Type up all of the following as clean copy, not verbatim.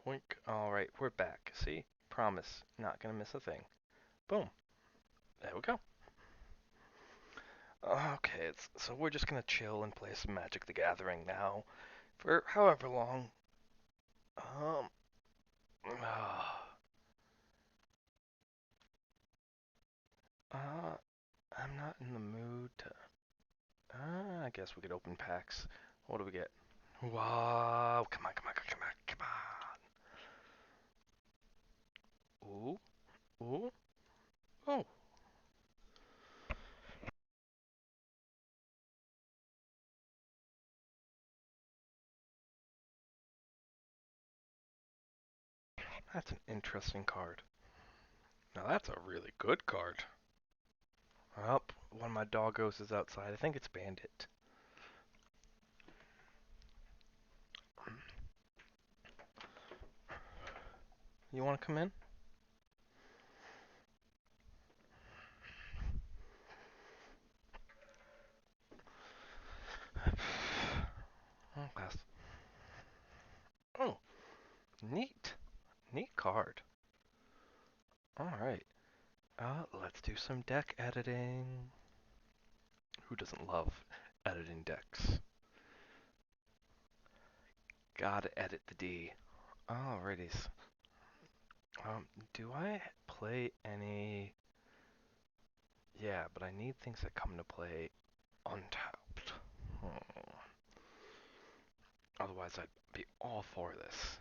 Wink. Alright, we're back. See? Promise. Not gonna miss a thing. Boom. There we go. Okay, so we're just gonna chill and play some Magic the Gathering now. For however long. Um. Uh, I'm not in the mood to. I guess we could open packs. What do we get? Wow. Come on, come on, come on, come on. Ooh. Ooh. Oh. That's an interesting card. Now that's a really good card. Up, one of my doggos is outside. I think it's Bandit. You want to come in? Oh, pass. Oh, neat. Neat card. Alright. Let's do some deck editing. Who doesn't love editing decks? Gotta edit the D. Alrighties. Do I play any... Yeah, but I need things that come to play untapped. Hmm. Otherwise, I'd be all for this.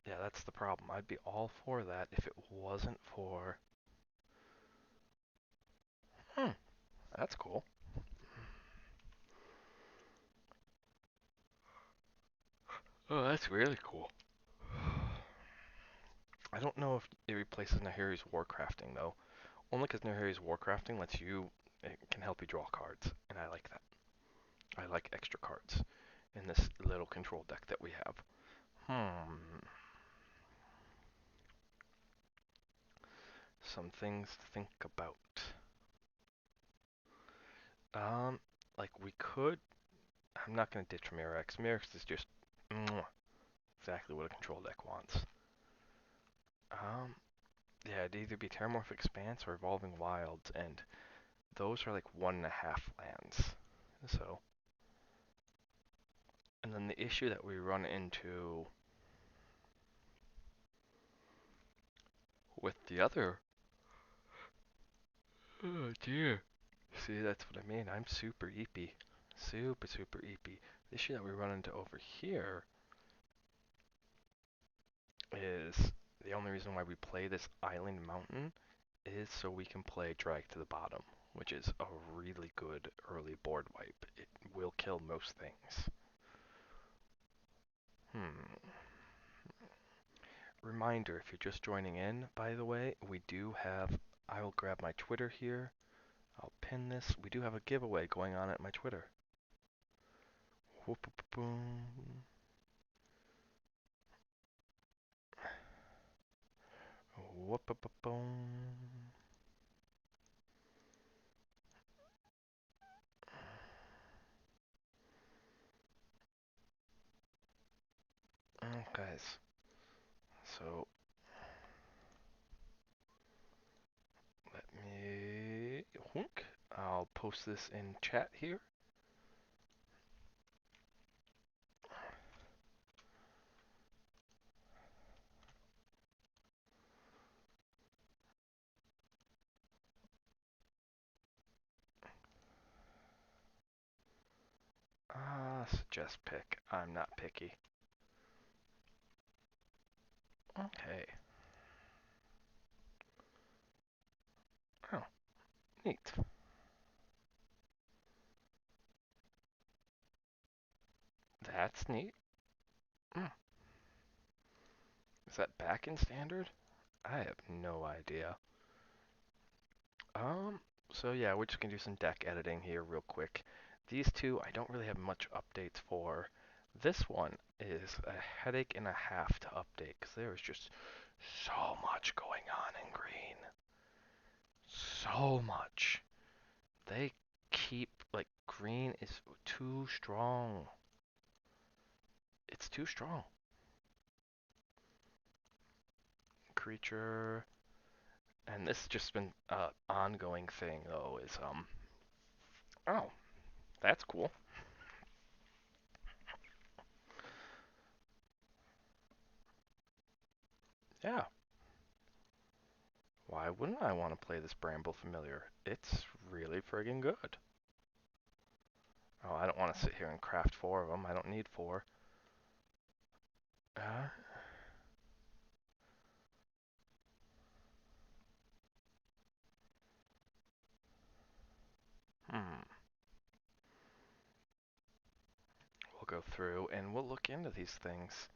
Yeah, that's the problem. I'd be all for that if it wasn't for... That's cool. Oh, that's really cool. I don't know if it replaces Nahiri's Warcrafting, though. Only because Nahiri's Warcrafting lets you... It can help you draw cards, and I like that. I like extra cards in this little control deck that we have. Some things to think about. Um, like we could... I'm not going to ditch Mirrex. Mirrex is just... exactly what a control deck wants. Um, yeah, it'd either be Terramorphic Expanse or Evolving Wilds, and those are like 1.5 lands. So, and then the issue that we run into with the other... Oh dear. See, that's what I mean. I'm super eepy. Super, super eepy. The issue that we run into over here is the only reason why we play this Island Mountain is so we can play Drag to the Bottom, which is a really good early board wipe. It will kill most things. Hmm. Reminder, if you're just joining in, by the way, we do have, I will grab my Twitter here. I'll pin this. We do have a giveaway going on at my Twitter. Whoop, boom. Whoop, boom. Guys, so let me, whunk. I'll post this in chat here. Suggest pick. I'm not picky. Okay. Oh, neat. That's neat. Mm. Is that back in standard? I have no idea. Um, so yeah, we're just gonna do some deck editing here real quick. These two, I don't really have much updates for. This one is a headache and a half to update because there is just so much going on in green. So much. They keep, like, green is too strong. It's too strong. Creature, and this has just been ongoing thing though. Is oh, that's cool. Yeah. Why wouldn't I want to play this Bramble Familiar? It's really friggin' good. Oh, I don't want to sit here and craft four of them. I don't need four. Uh, hmm. We'll go through and we'll look into these things.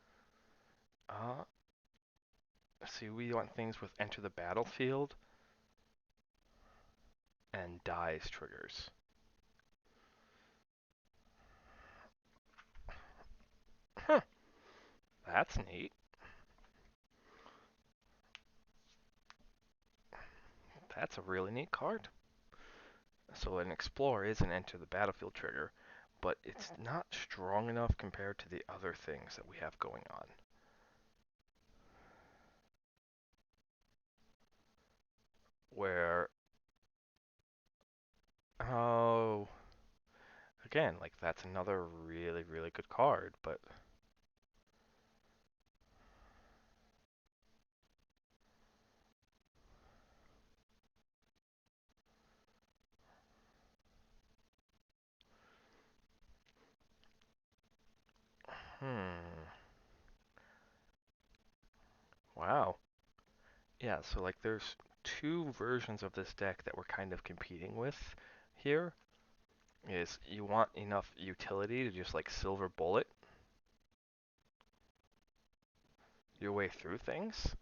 Uh, see, we want things with enter the battlefield and dies triggers. Huh, that's neat. That's a really neat card. So an Explore is an enter the battlefield trigger, but it's not strong enough compared to the other things that we have going on. Where, oh, again, like that's another really, really good card, but hmm, wow. Yeah, so like there's two versions of this deck that we're kind of competing with here. Is you want enough utility to just like silver bullet your way through things.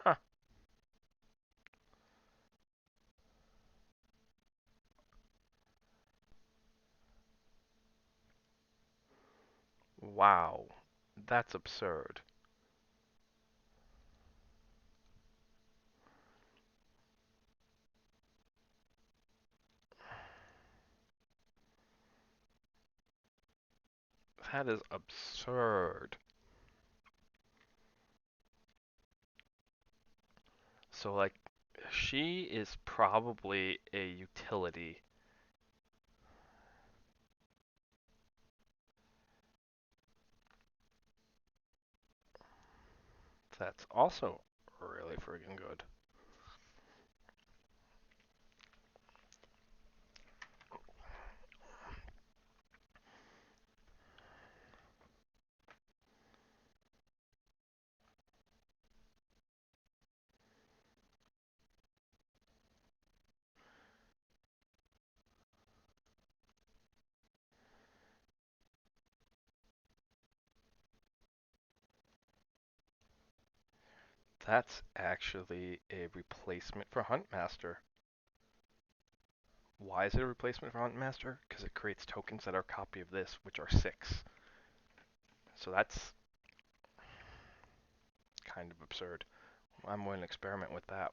Huh. Wow. That's absurd. That is absurd. So like she is probably a utility. That's also really friggin' good. That's actually a replacement for Huntmaster. Why is it a replacement for Huntmaster? Because it creates tokens that are a copy of this, which are 6. So that's kind of absurd. I'm going to experiment with that.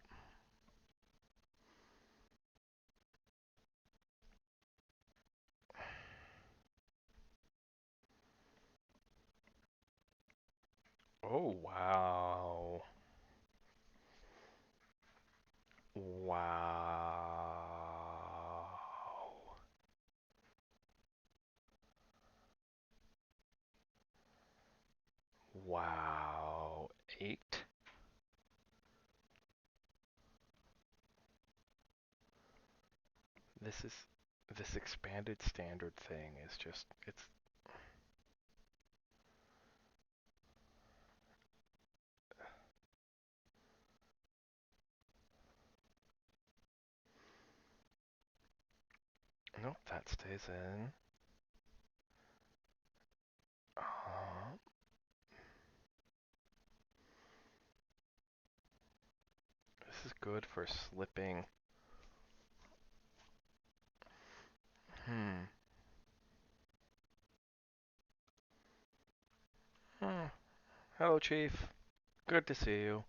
Oh, wow. Wow. Wow. 8? This is this expanded standard thing is just it's nope, that stays in. This is good for slipping. Hmm. Hmm. Hello, Chief. Good to see you.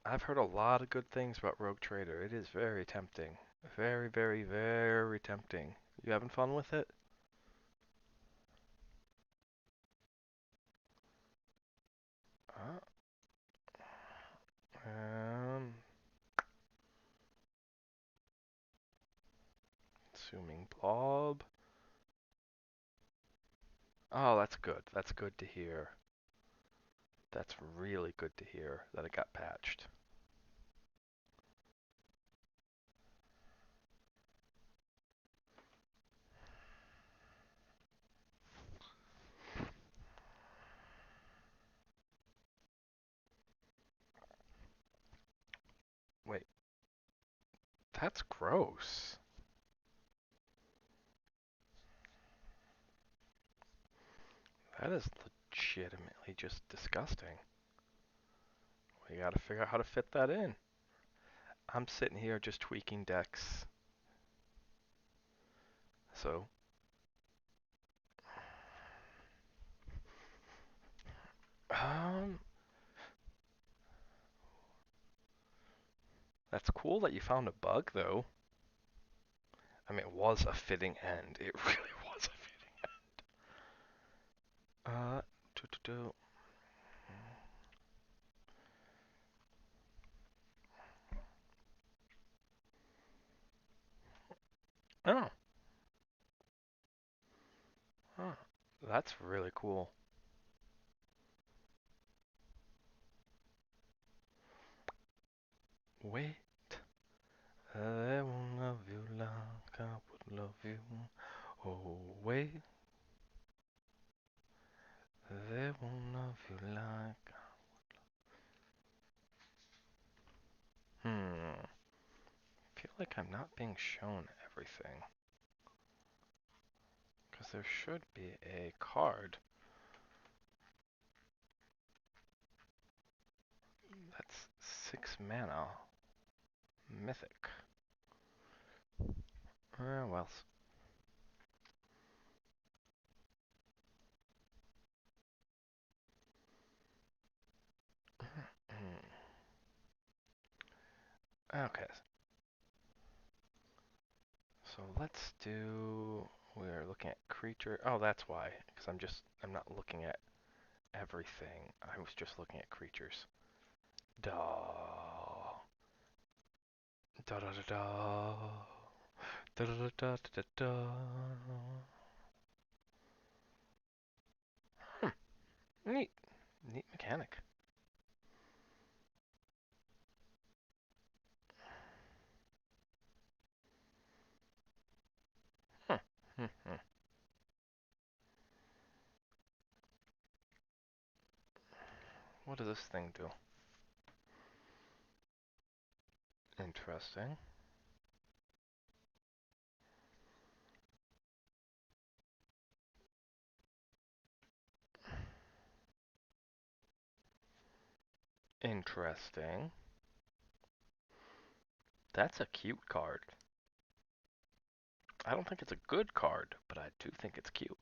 I've heard a lot of good things about Rogue Trader. It is very tempting. Very, very, very tempting. You having fun with it? Uh, um, Assuming blob. Oh, that's good. That's good to hear. That's really good to hear that it got patched. Wait, that's gross. That is legitimately just disgusting. We gotta figure out how to fit that in. I'm sitting here just tweaking decks. So, um, that's cool that you found a bug, though. I mean, it was a fitting end. It really was a fitting end. Do do do. Oh, huh. That's really cool. Wait, I won't love you like I would love you. Oh, wait, they won't love you like. Feel like I'm not being shown everything. Because there should be a card that's 6 mana. Mythic. Well. Okay, so let's do. We're looking at creature. Oh, that's why. Because I'm not looking at everything. I was just looking at creatures. Da. Da da da da. Da da da da da da. Hmm. Neat. Neat mechanic. Hmm. Hmm. Hmm. What does this thing do? Interesting. Interesting. That's a cute card. I don't think it's a good card, but I do think it's cute.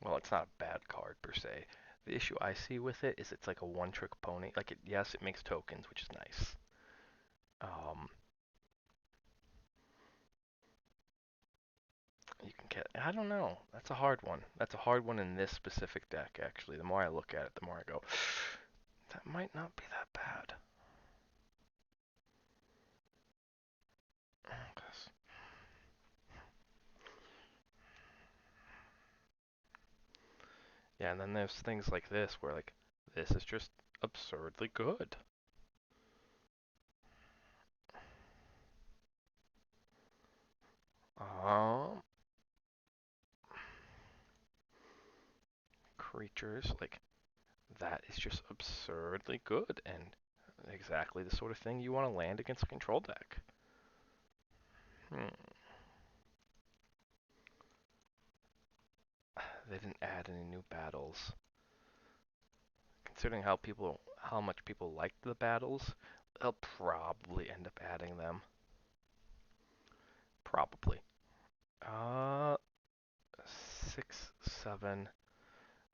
Well, it's not a bad card per se. The issue I see with it is it's like a one-trick pony. Like yes, it makes tokens, which is nice. Um, you can get. I don't know. That's a hard one. That's a hard one in this specific deck. Actually, the more I look at it, the more I go, that might not be that bad. 'Cause- yeah, and then there's things like this where like this is just absurdly good. Um, Creatures like that is just absurdly good and exactly the sort of thing you want to land against a control deck. Hmm. They didn't add any new battles. Considering how much people liked the battles, they'll probably end up adding them. Probably. Uh, 6, 7.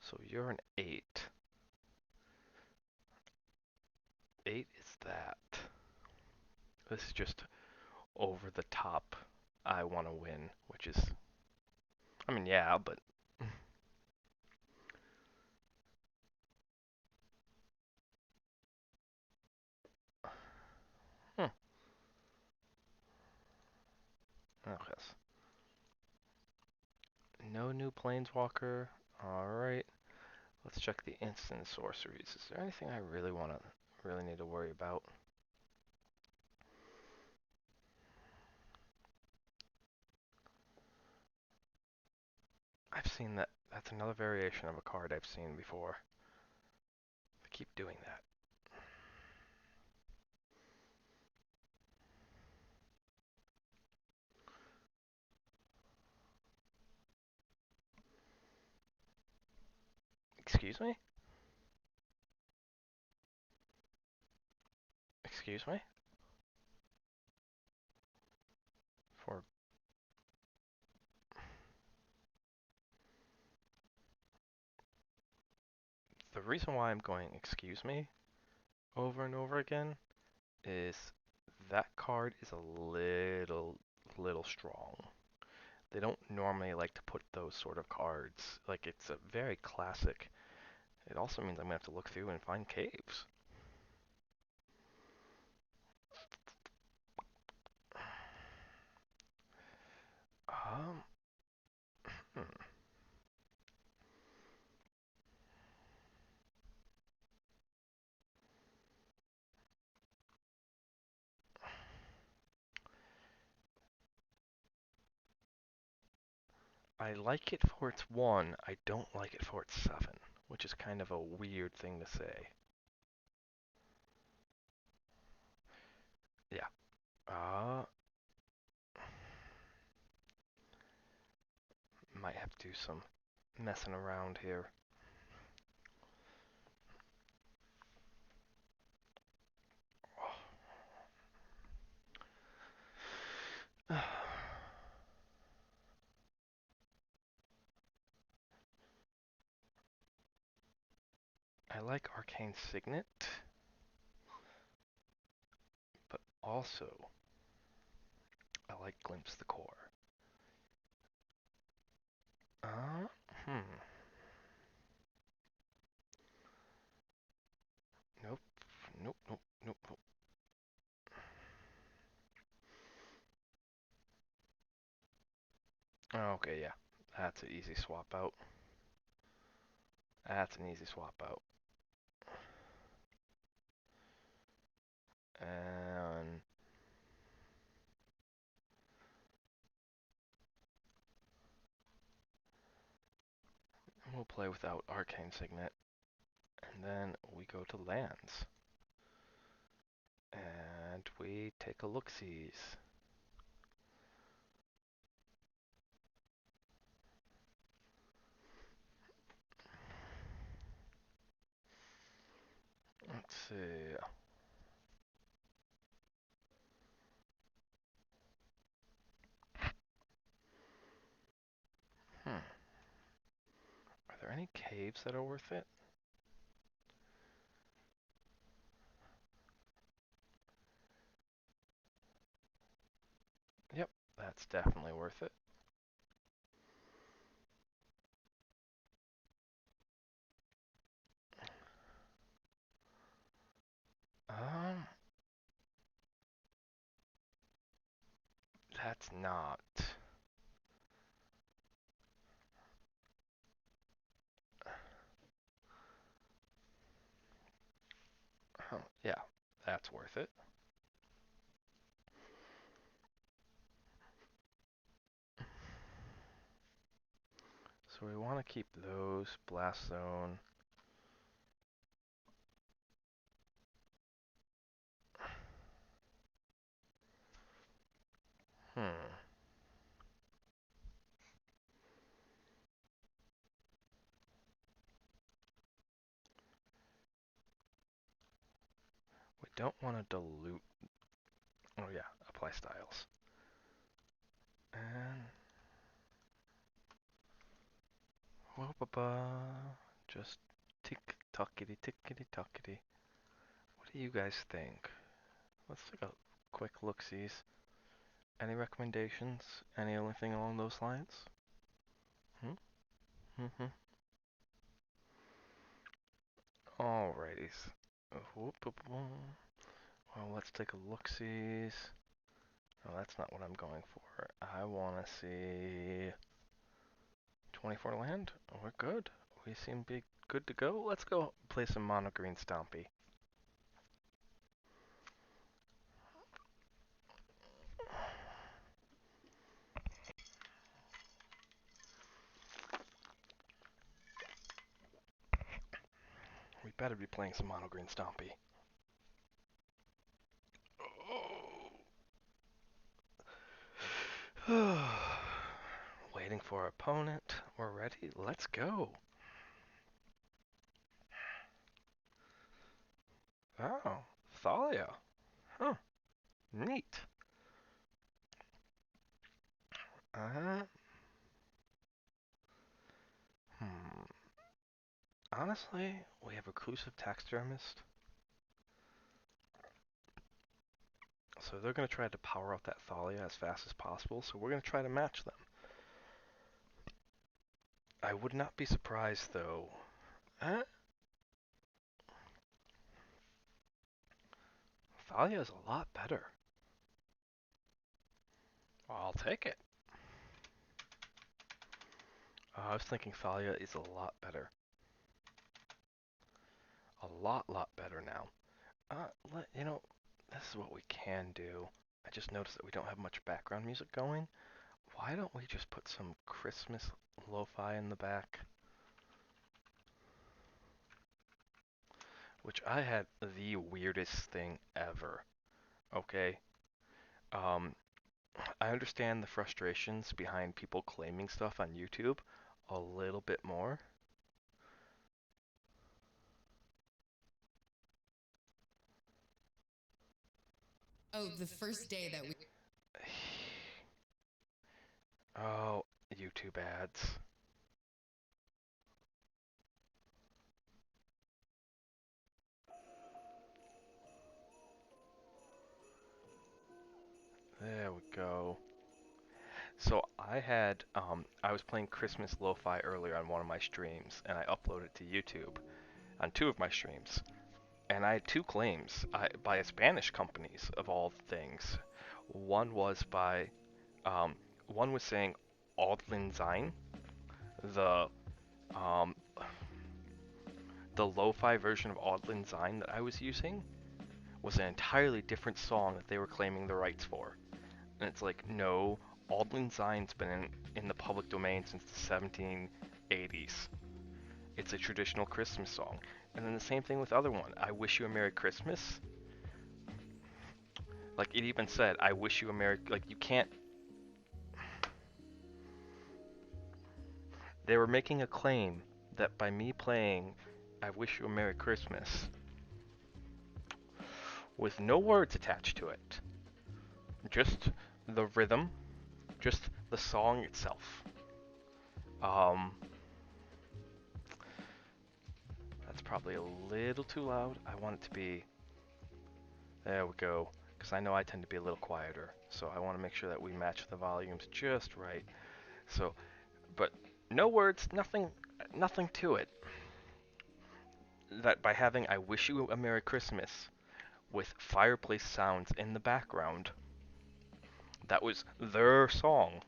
So you're an 8. 8 is that? This is just over the top. I want to win, which is, I mean, yeah, but hmm. Okay. No new planeswalker. Alright. Let's check the instant sorceries. Is there anything I really need to worry about? I've seen that. That's another variation of a card I've seen before. I keep doing that. Excuse me? Excuse me? For the reason why I'm going excuse me over and over again is that card is a little strong. They don't normally like to put those sort of cards. Like, it's a very classic. It also means I'm gonna have to look through and find caves. Um, hmm. I like it for its 1, I don't like it for its 7, which is kind of a weird thing to say. Yeah. Might have to do some messing around here. I like Arcane Signet, but also I like Glimpse the Core. Uh, hmm. Nope. Nope, nope, nope, nope. Okay, yeah. That's an easy swap out. That's an easy swap out. And we'll play without Arcane Signet. And then we go to lands. And we take a look-sees. Let's see. Hmm. Are there any caves that are worth it? Yep, that's definitely worth it. Um, that's not. Yeah, that's worth it. So we want to keep those. Blast Zone. Hmm. We don't want to dilute. Oh yeah, apply styles. And whoop just tick tockity tickety tockety. What do you guys think? Let's take a quick look-sees. Any recommendations? Anything along those lines? Hmm? Mm-hmm. Alrighties. Well, let's take a look-sees. Oh, that's not what I'm going for. I want to see 24 land. We're good. We seem to be good to go. Let's go play some mono green Stompy. We better be playing some mono green Stompy. Waiting for our opponent. We're ready. Let's go. Oh, Thalia. Huh. Neat. Uh, hmm. Honestly, we have Reclusive Taxidermist. So they're going to try to power up that Thalia as fast as possible, so we're going to try to match them. I would not be surprised, though. Thalia is a lot better. Well, I'll take it. I was thinking Thalia is a lot better. A lot better now. You know, this is what we can do. I just noticed that we don't have much background music going. Why don't we just put some Christmas lo-fi in the back? Which I had the weirdest thing ever. Okay? Um, I understand the frustrations behind people claiming stuff on YouTube a little bit more. Oh, the first day that we. Oh, YouTube ads. There we go. So I was playing Christmas Lo-Fi earlier on one of my streams, and I uploaded it to YouTube on two of my streams. And I had two claims by Spanish companies, of all things. One was by, um, one was saying Auld Lang the, um, the lo-fi version of Auld Lang Syne that I was using was an entirely different song that they were claiming the rights for. And it's like, no, Auld Lang Syne's been in the public domain since the 1780s. It's a traditional Christmas song. And then the same thing with the other one, I Wish You a Merry Christmas. Like, it even said, I wish you a Merry... Like, you can't... They were making a claim that by me playing I Wish You a Merry Christmas with no words attached to it, just the rhythm, just the song itself. Um, that's probably a little too loud. I want it to be... There we go. Because I know I tend to be a little quieter, so I want to make sure that we match the volumes just right. So, but no words, nothing to it. That by having I Wish You a Merry Christmas with fireplace sounds in the background, that was their song,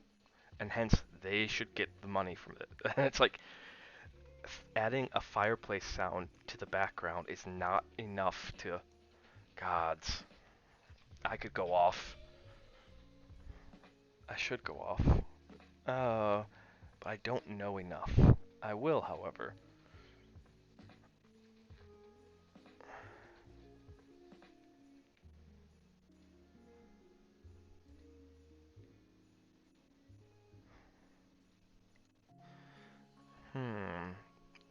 and hence they should get the money from it. And it's like, adding a fireplace sound to the background is not enough to... Gods. I could go off. I should go off. But I don't know enough. I will, however. Hmm.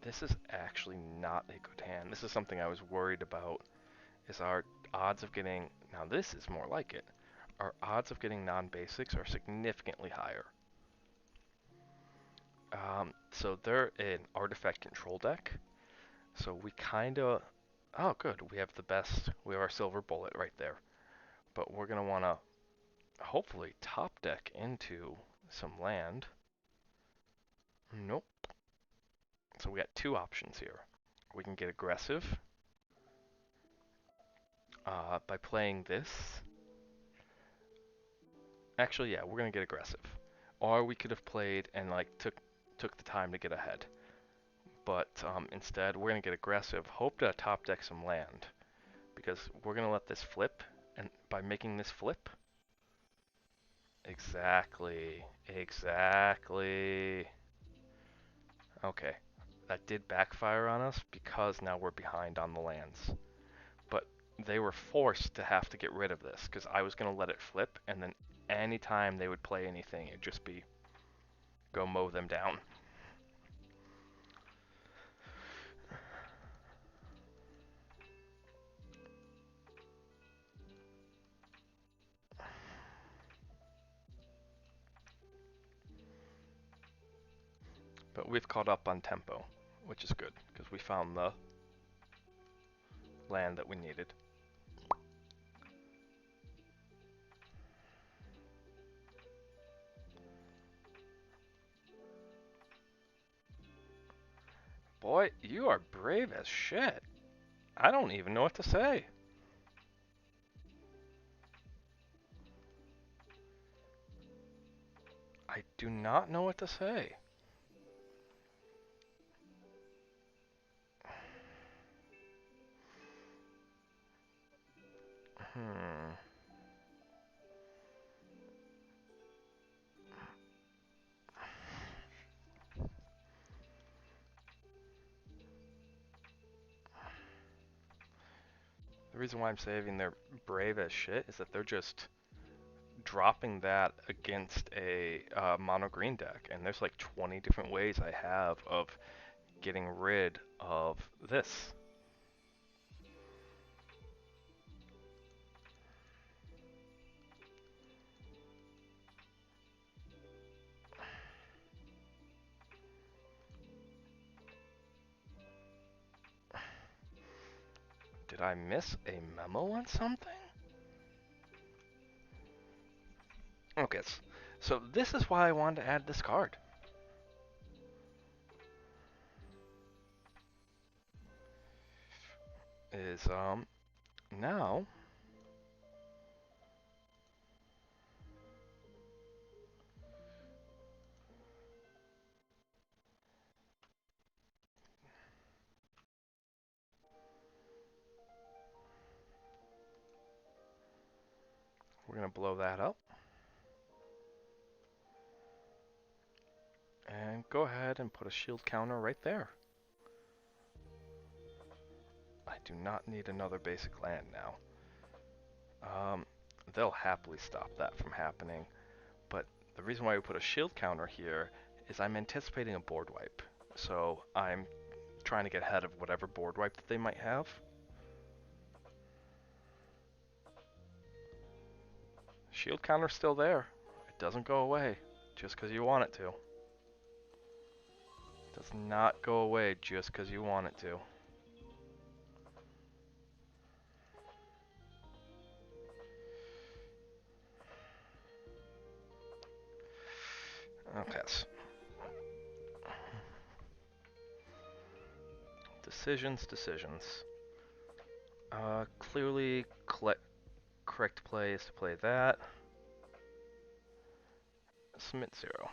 This is actually not a good hand. This is something I was worried about, is our odds of getting... Now this is more like it. Our odds of getting non-basics are significantly higher. So they're an artifact control deck. So we kinda... Oh, good. We have the best. We have our silver bullet right there. But we're gonna wanna hopefully top deck into some land. Nope. So we got two options here. We can get aggressive by playing this. Actually, yeah, we're gonna get aggressive. Or we could have played and like took the time to get ahead. But instead, we're gonna get aggressive. Hope to top deck some land because we're gonna let this flip, and by making this flip, exactly, exactly. Okay, that did backfire on us because now we're behind on the lands. But they were forced to have to get rid of this because I was gonna let it flip, and then anytime they would play anything, it'd just be go mow them down. But we've caught up on tempo, which is good because we found the land that we needed. Boy, you are brave as shit. I don't even know what to say. I do not know what to say. Hmm. The reason why I'm saving their brave as shit is that they're just dropping that against a mono green deck, and there's like 20 different ways I have of getting rid of this. Did I miss a memo on something? Okay, so this is why I wanted to add this card. Is now we're gonna blow that up and go ahead and put a shield counter right there. I do not need another basic land now. They'll happily stop that from happening, but the reason why we put a shield counter here is I'm anticipating a board wipe. So I'm trying to get ahead of whatever board wipe that they might have. Shield counter's still there. It doesn't go away just because you want it to. It does not go away just because you want it to. Okay. Decisions. Clearly, correct play is to play that. Submit 0.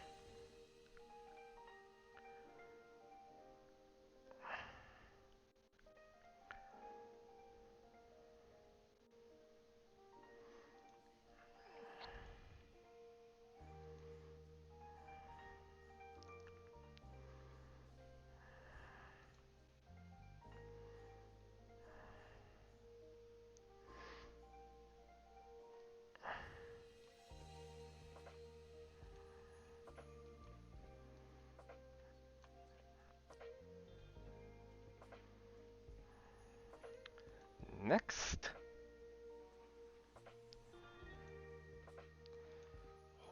Next.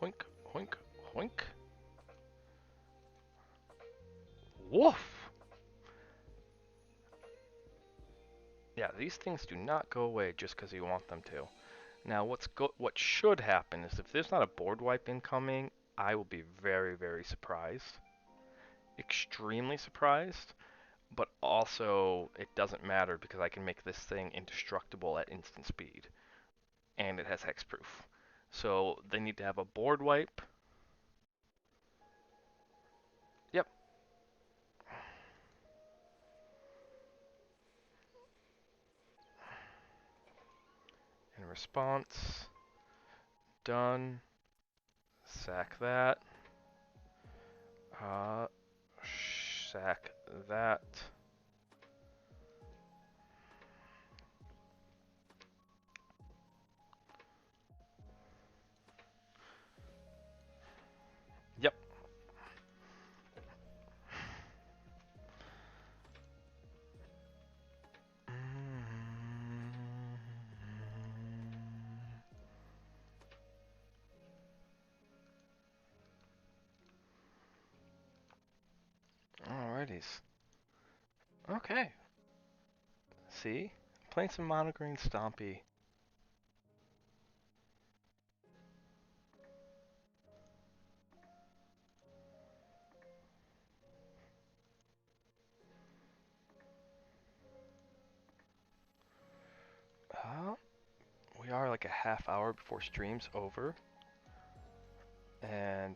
Hoink, hoink, hoink. Woof! Yeah, these things do not go away just because you want them to. Now, what should happen is if there's not a board wipe incoming, I will be very, very surprised. Extremely surprised. But also, it doesn't matter because I can make this thing indestructible at instant speed. And it has hexproof. So, they need to have a board wipe. Yep. In response, done. Sack that. Uh, sack that. Yep. Alrighties. Okay. See? Playing some monogreen Stompy. We are like a half hour before stream's over. And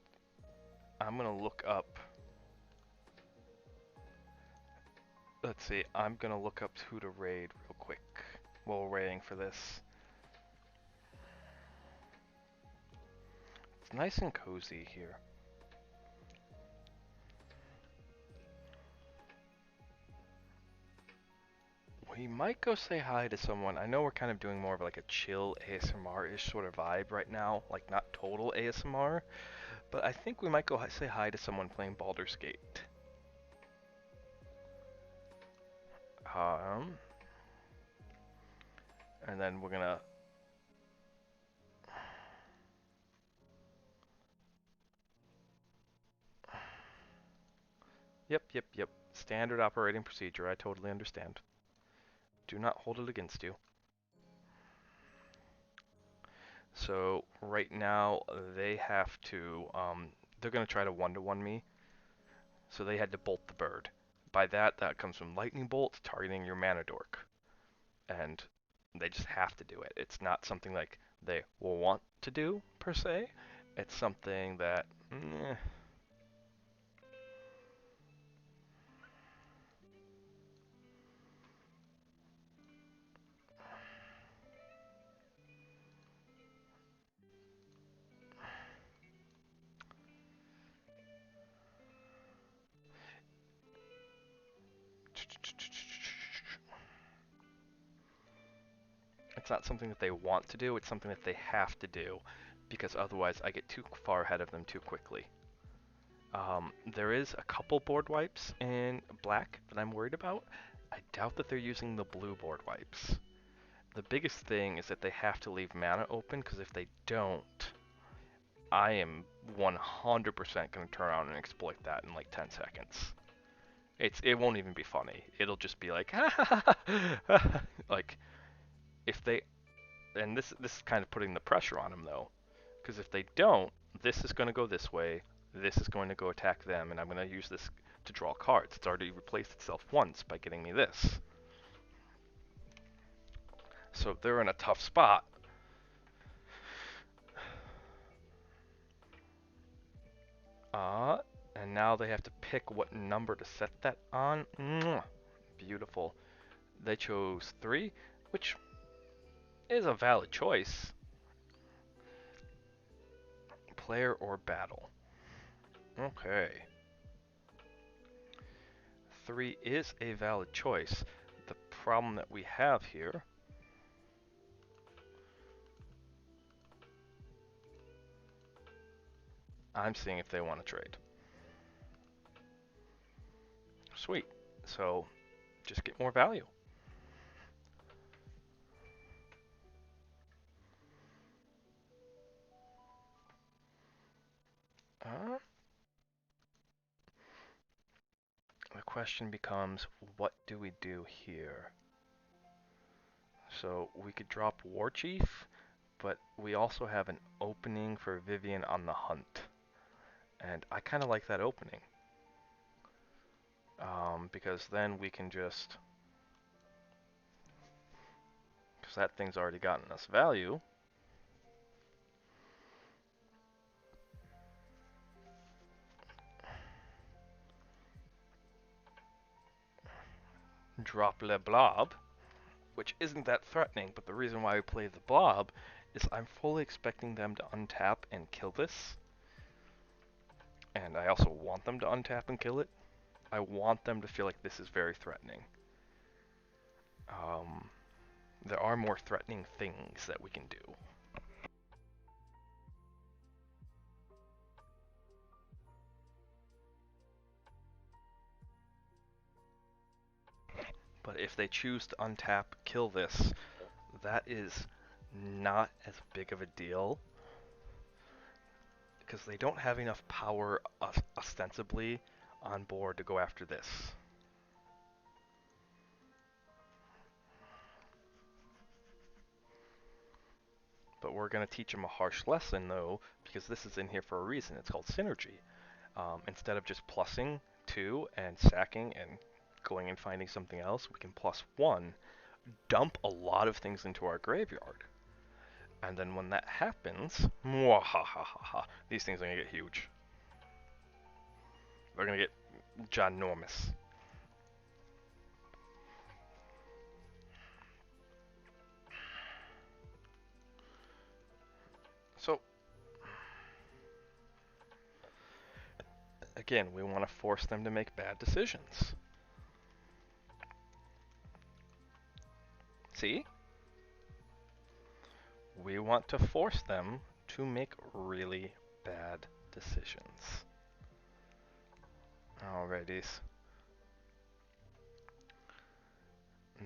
I'm gonna look up. Let's see, I'm gonna look up who to raid real quick while we're waiting for this. It's nice and cozy here. We might go say hi to someone. I know we're kind of doing more of like a chill ASMR-ish sort of vibe right now, like not total ASMR, but I think we might go say hi to someone playing Baldur's Gate. Um, and then we're gonna. Yep. Standard operating procedure. I totally understand. Do not hold it against you. So right now they have to. They're gonna try to one-to-one me. So they had to bolt the bird. By that, that comes from lightning bolt targeting your mana dork, and they just have to do it. It's not something like they will want to do per se. It's something that. It's not something that they want to do, it's something that they have to do, because otherwise I get too far ahead of them too quickly. There is a couple board wipes in black that I'm worried about. I doubt that they're using the blue board wipes. The biggest thing is that they have to leave mana open, because if they don't, I am 100% going to turn around and exploit that in like 10 seconds. It won't even be funny. It'll just be like, like, if they, and this is kind of putting the pressure on them though, because if they don't, this is going to go this way, this is going to go attack them, and I'm going to use this to draw cards. It's already replaced itself once by getting me this. So they're in a tough spot. And now they have to pick what number to set that on. Mwah. Beautiful. They chose 3, which is a valid choice. Player or battle. Okay. 3 is a valid choice. The problem that we have here I'm seeing if they want to trade. Sweet. So just get more value. Uh, the question becomes, what do we do here? So we could drop War Chief, but we also have an opening for Vivian on the hunt. And I kind of like that opening. Because then we can just... Because that thing's already gotten us value. Drop Le Blob, which isn't that threatening, but the reason why we play the Blob is I'm fully expecting them to untap and kill this. And I also want them to untap and kill it. I want them to feel like this is very threatening. There are more threatening things that we can do. But if they choose to untap, kill this, that is not as big of a deal. Because they don't have enough power ostensibly on board to go after this. But we're going to teach them a harsh lesson though, because this is in here for a reason. It's called synergy. Instead of just plussing 2 and sacking and going and finding something else, we can plus 1, dump a lot of things into our graveyard. And then when that happens, these things are going to get huge. They're going to get ginormous. So, again, we want to force them to make bad decisions. See? We want to force them to make really bad decisions. Alrighties.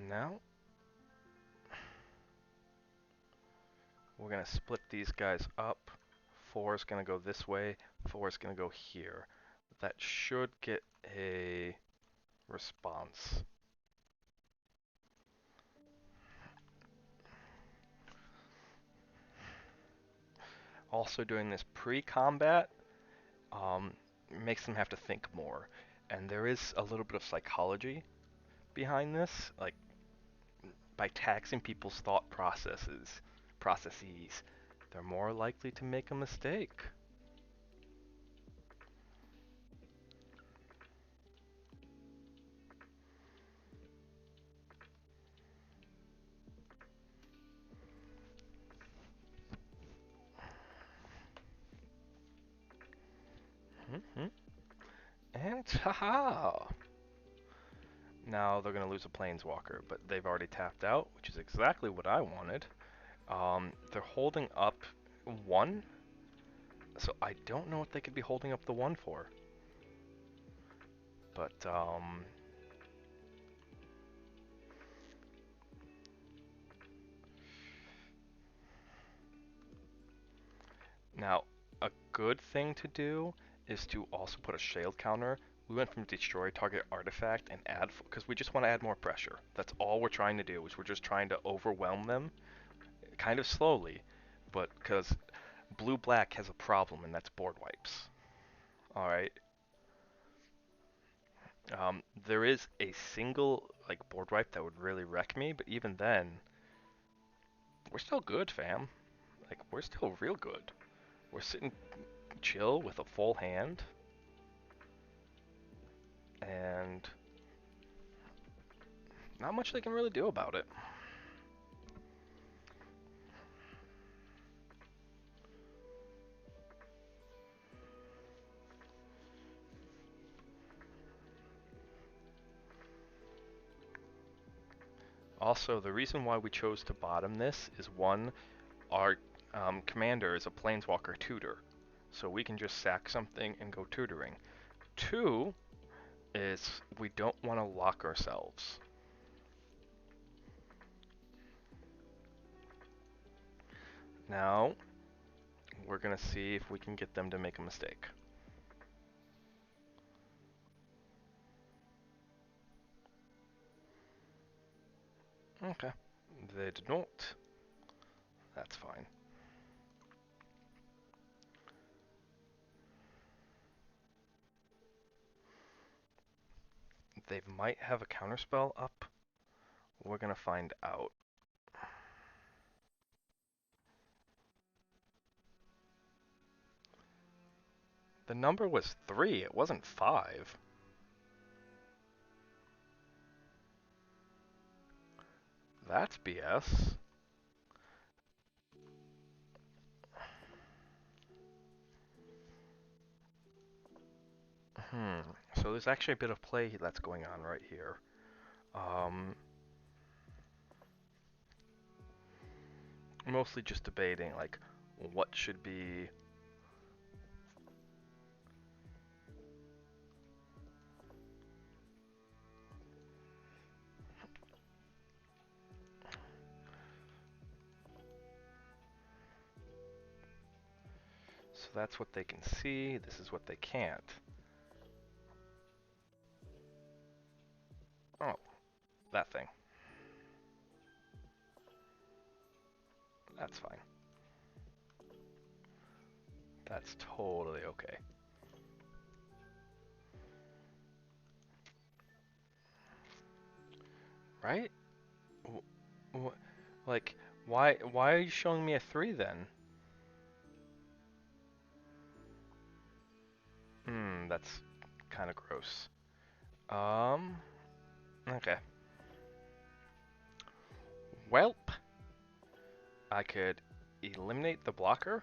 Now, we're going to split these guys up. 4 is going to go this way, 4 is going to go here. That should get a response. Also doing this pre-combat makes them have to think more. And there is a little bit of psychology behind this, like by taxing people's thought processes, they're more likely to make a mistake. And haha! Now they're going to lose a Planeswalker, but they've already tapped out, which is exactly what I wanted. They're holding up 1, so I don't know what they could be holding up the 1 for. But, now, a good thing to do is to also put a shield counter. We went from destroy target artifact and add, because we just want to add more pressure. That's all we're trying to do, is we're just trying to overwhelm them, kind of slowly, but because blue-black has a problem, and that's board wipes. Alright. There is a single, like, board wipe that would really wreck me, but even then, we're still good, fam. Like, we're still real good. We're sitting chill with a full hand. And not much they can really do about it. Also, the reason why we chose to bottom this is 1, our commander is a Planeswalker tutor, so we can just sack something and go tutoring. 2 is we don't want to lock ourselves. Now, we're going to see if we can get them to make a mistake. Okay. They did not. That's fine. They might have a counterspell up. We're gonna find out. The number was 3, it wasn't 5. That's BS. Hmm. So there's actually a bit of play that's going on right here. Um, Mostly just debating, like, what should be... So that's what they can see, this is what they can't. Oh, that thing. That's fine. That's totally okay. Right? Like, why are you showing me a 3 then? That's kind of gross. Okay. Welp. I could eliminate the blocker,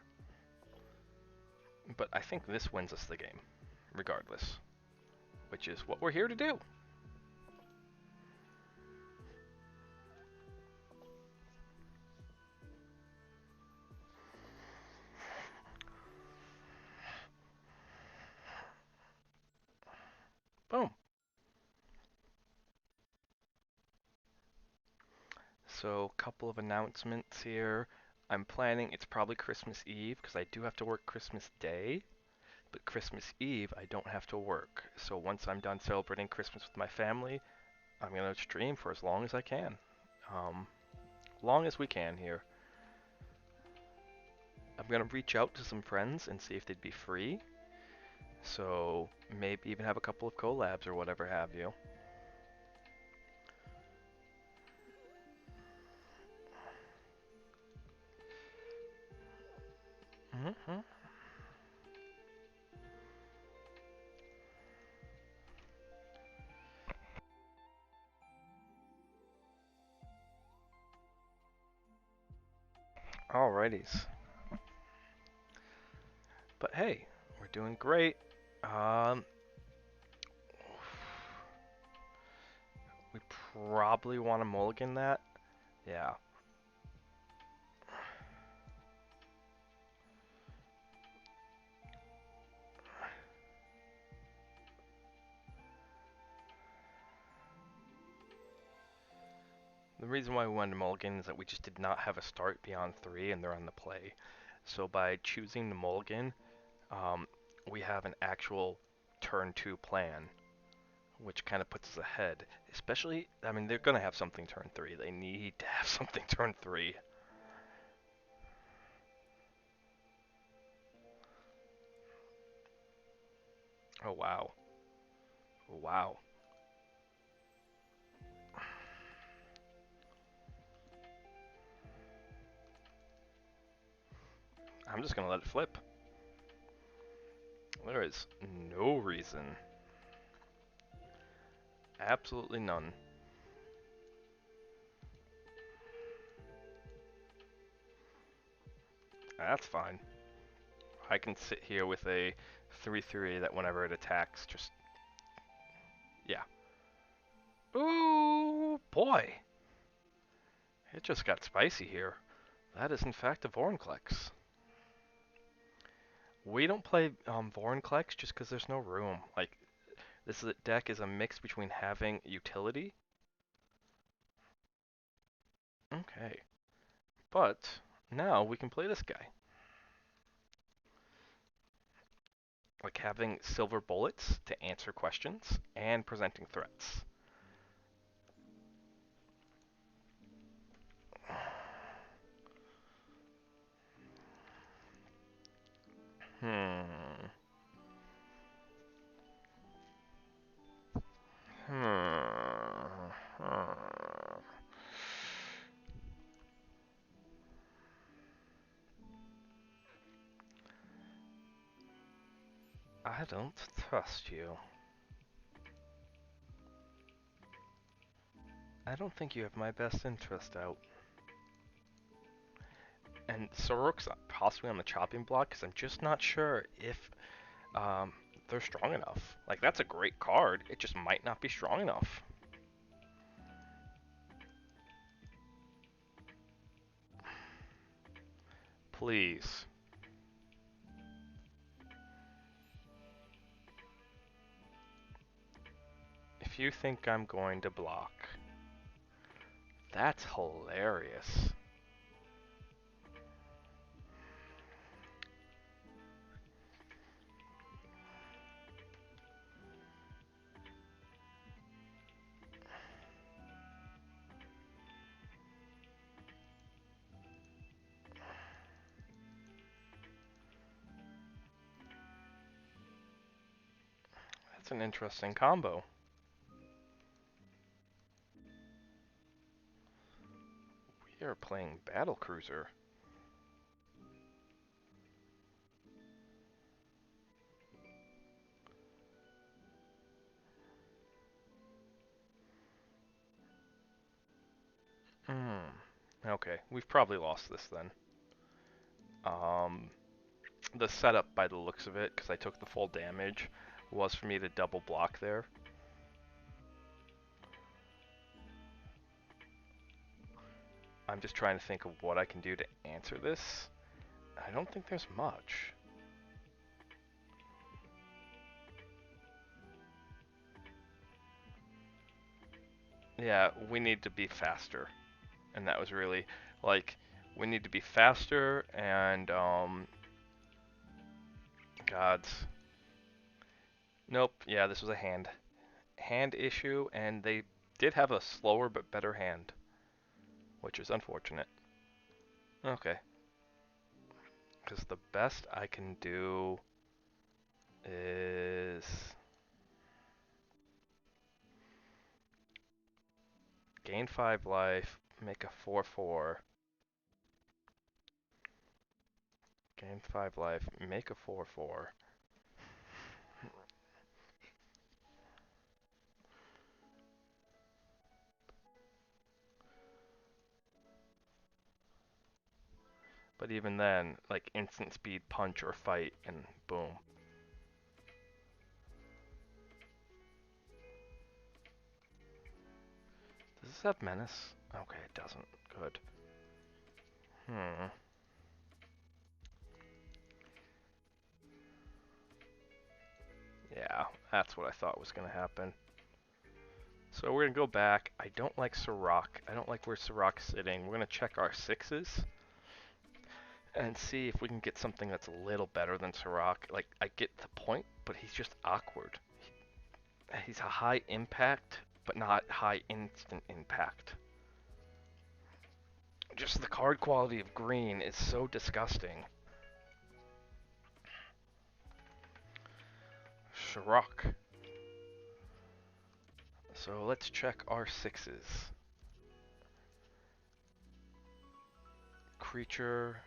but I think this wins us the game, regardless. Which is what we're here to do. Boom. So, couple of announcements here. I'm planning, it's probably Christmas Eve, because I do have to work Christmas Day. But Christmas Eve, I don't have to work. So once I'm done celebrating Christmas with my family, I'm going to stream for as long as I can. Long as we can here. I'm going to reach out to some friends and see if they'd be free. So maybe even have a couple of collabs or whatever have you. Mm-hmm. Alrighties. But hey, we're doing great. We probably want to mulligan that. Yeah. The reason why we wanted to mulligan is that we just did not have a start beyond 3 and they're on the play. So by choosing the mulligan, we have an actual turn 2 plan, which kind of puts us ahead. Especially, I mean, they're going to have something turn 3. They need to have something turn 3. Oh, wow. Wow. I'm just going to let it flip. There is no reason. Absolutely none. That's fine. I can sit here with a 3/3 that whenever it attacks, just... Yeah. Ooh, boy. It just got spicy here. That is in fact a Vorinclex. We don't play Vorinclex just because there's no room. Like, this deck is a mix between having utility. Okay. But now we can play this guy. Like having silver bullets to answer questions and presenting threats. I don't trust you. I don't think you have my best interest out. And Sorok's possibly on the chopping block because I'm just not sure if they're strong enough. Like, that's a great card. It just might not be strong enough. Please. If you think I'm going to block, that's hilarious. That's an interesting combo. We are playing Battle Cruiser. Okay, we've probably lost this then. The setup, by the looks of it, because I took the full damage, was for me to double block there. I'm just trying to think of what I can do to answer this. I don't think there's much. Yeah, we need to be faster. And that was really, like, we need to be faster and, gods. Nope, yeah, this was a hand issue, and they did have a slower but better hand, which is unfortunate. Okay. Because the best I can do is gain 5 life, make a 4/4. Gain 5 life, make a 4/4. But even then, like instant speed punch or fight, and boom. Does this have menace? Okay, it doesn't. Good. Yeah, that's what I thought was going to happen. So we're going to go back. I don't like Sirach. I don't like where Sirach's sitting. We're going to check our 6s and see if we can get something that's a little better than Sirach. Like, I get the point, but he's just awkward. He's a high impact, but not high instant impact. Just the card quality of green is so disgusting. Sirach. So let's check our 6s. Creature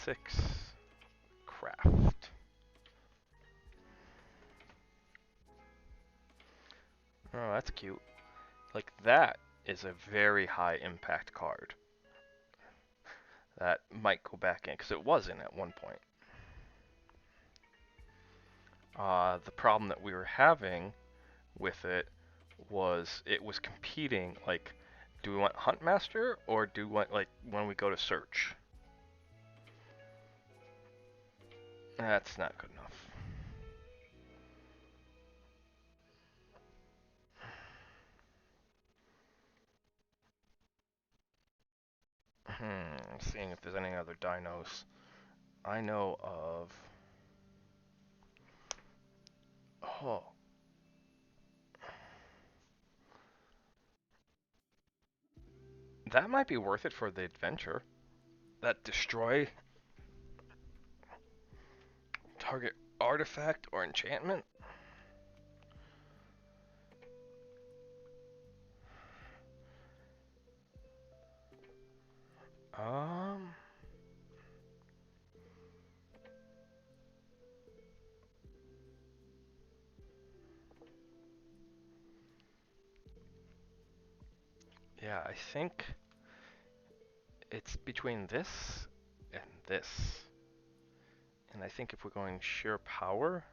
6 craft. Oh, that's cute. Like, that is a very high impact card. That might go back in, because it was in at one point. The problem that we were having with it was competing, like, do we want Huntmaster, or do we want, like, when we go to search? That's not good enough. Seeing if there's any other dinos I know of. Oh. That might be worth it for the adventure. That destroy target artifact or enchantment. Um Yeah, I think it's between this and this. And I think if we're going sheer power,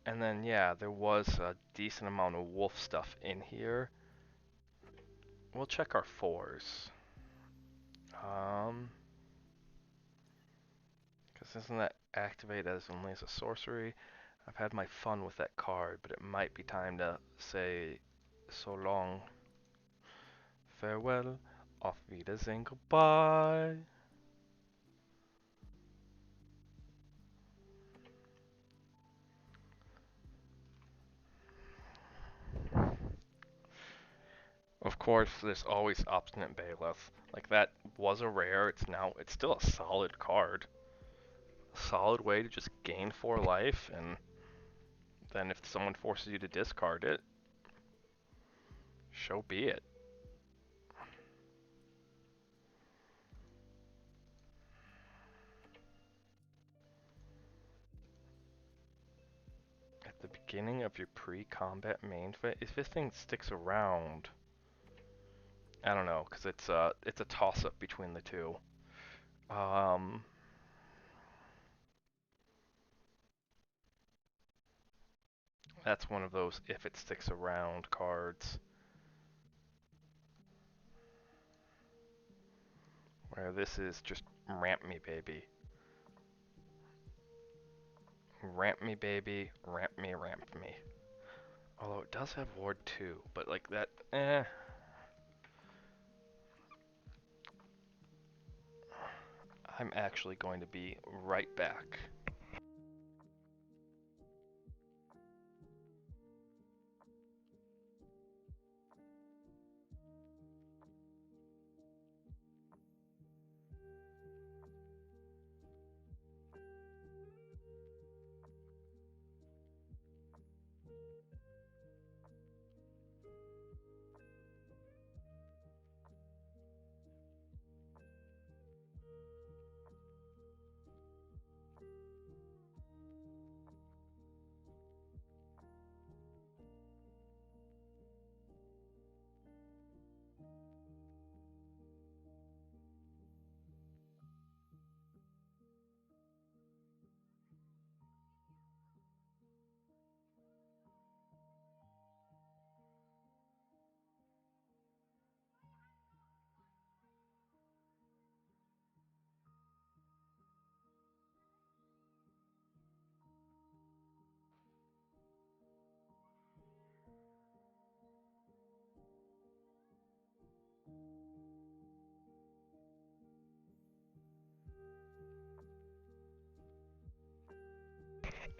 and then yeah, there was a decent amount of wolf stuff in here. We'll check our fours. Because isn't that activate as only as a sorcery? I've had my fun with that card, but it might be time to say so long, farewell, auf Wiedersehen, goodbye. Of course, there's always Obstinate Bailiff. Like, that was a rare, it's still a solid card. A solid way to just gain 4 life, and then if someone forces you to discard it, so be it. At the beginning of your pre-combat main phase, if this thing sticks around, I don't know, because it's a toss-up between the two. That's one of those if it sticks around cards. Where this is just ramp me, baby. Ramp me, baby. Ramp me, ramp me. Although it does have Ward 2, but like that, I'm actually going to be right back.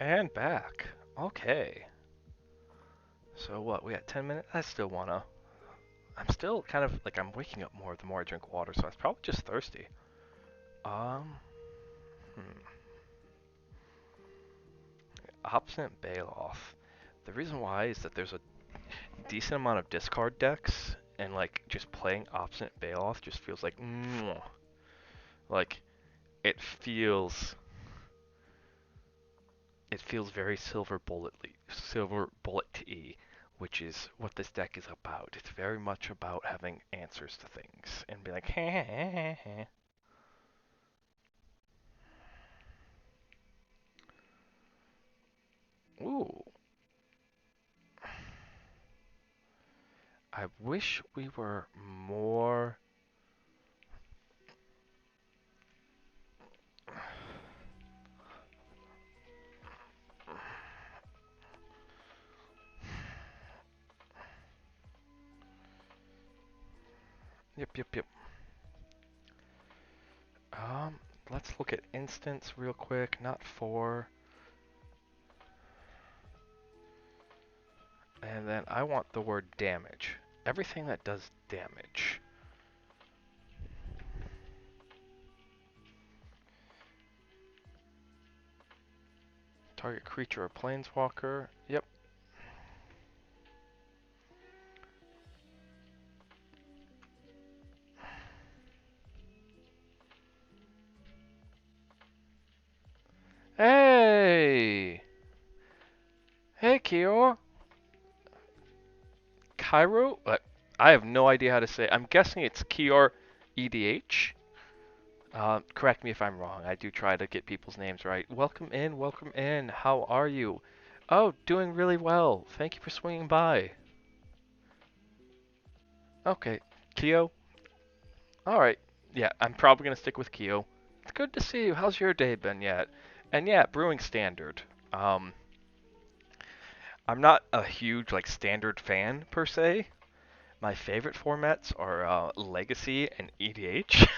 And back. Okay. So what, we got 10 minutes? I'm still kind of, like, I'm waking up more the more I drink water, so I was probably just thirsty. Um, hmm. Obstinate Baloth. The reason why is that there's a decent amount of discard decks, and like just playing Obstinate Baloth just feels like, like it feels very silver bullet-y, which is what this deck is about. It's very much about having answers to things and be like, heh. Ooh. I wish we were more. Yep. Let's look at instants real quick, not 4. And then I want the word damage. Everything that does damage. Target creature or planeswalker. Yep. Hey! Hey, Kior? Cairo? I have no idea how to say it. I'm guessing it's Kior EDH. Correct me if I'm wrong. I do try to get people's names right. Welcome in, welcome in. How are you? Oh, doing really well. Thank you for swinging by. Okay, Keo. All right. Yeah, I'm probably gonna stick with Keo. It's good to see you. How's your day been yet? And yeah, Brewing Standard. Um, I'm not a huge like standard fan per se. My favorite formats are Legacy and EDH.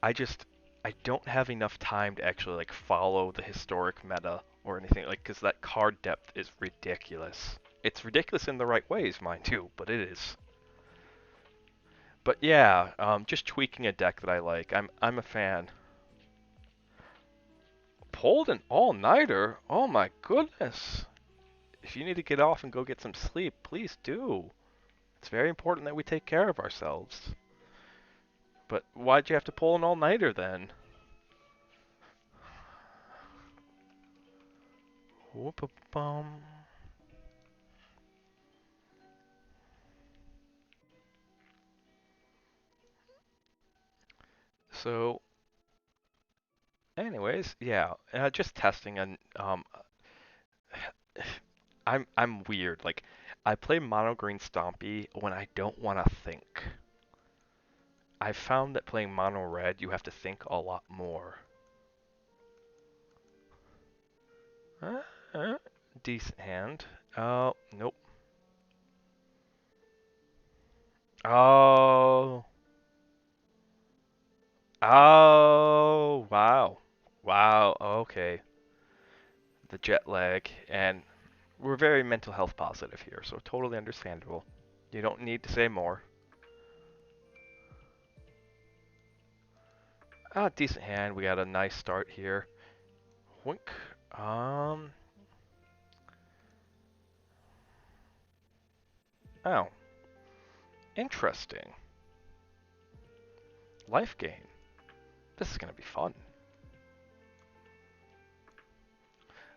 I just I don't have enough time to actually like follow the historic meta or anything like because that card depth is ridiculous. It's ridiculous in the right ways, mind you, but it is. But yeah, just tweaking a deck that I like. I'm a fan. Pulled an all-nighter? Oh my goodness. If you need to get off and go get some sleep, please do. It's very important that we take care of ourselves. But why'd you have to pull an all-nighter then? Whoop-a-bum. So, anyways, yeah, just testing and I'm weird. Like, I play mono green Stompy when I don't want to think. I found that playing mono red, you have to think a lot more. Uh, uh, Decent hand. Oh, nope. Oh. Oh, wow. Wow, okay. The jet lag, and we're very mental health positive here, so totally understandable. You don't need to say more. Decent hand. We got a nice start here. Wink. Um. Oh, interesting. Life gain. This is gonna be fun.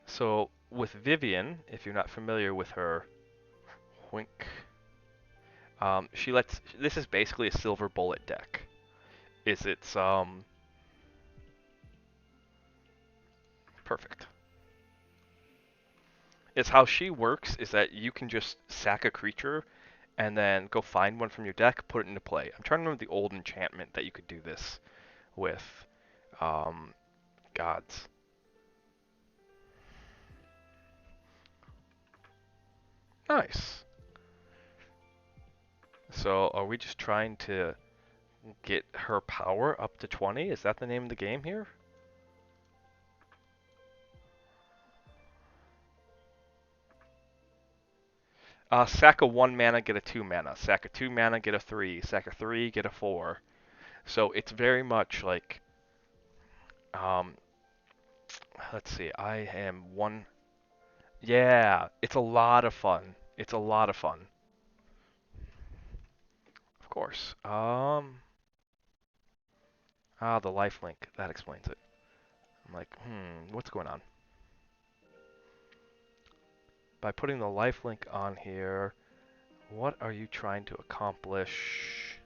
So with Vivian, if you're not familiar with her, wink. She lets. This is basically a silver bullet deck. Is it's perfect. It's how she works is that you can just sack a creature and then go find one from your deck, put it into play. I'm trying to remember the old enchantment that you could do this with. Um, gods. Nice. So are we just trying to get her power up to 20? Is that the name of the game here? Sack a 1 mana, get a 2 mana. Sack a 2 mana, get a 3. Sack a 3, get a 4. So it's very much like, um, let's see, I am one. Yeah, it's a lot of fun. It's a lot of fun. Of course. The lifelink. That explains it. I'm like, what's going on? By putting the lifelink on here, what are you trying to accomplish?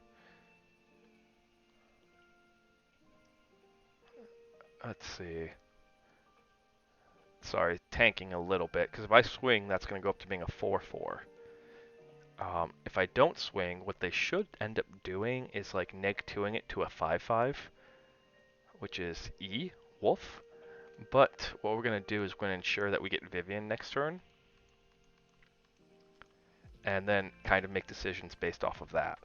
Let's see. Sorry, tanking a little bit, because if I swing, that's going to go up to being a 4/4. If I don't swing, what they should end up doing is like neg-2ing it to a 5/5, which is E, Wolf. But what we're going to do is we're going to ensure that we get Vivian next turn, and then kind of make decisions based off of that.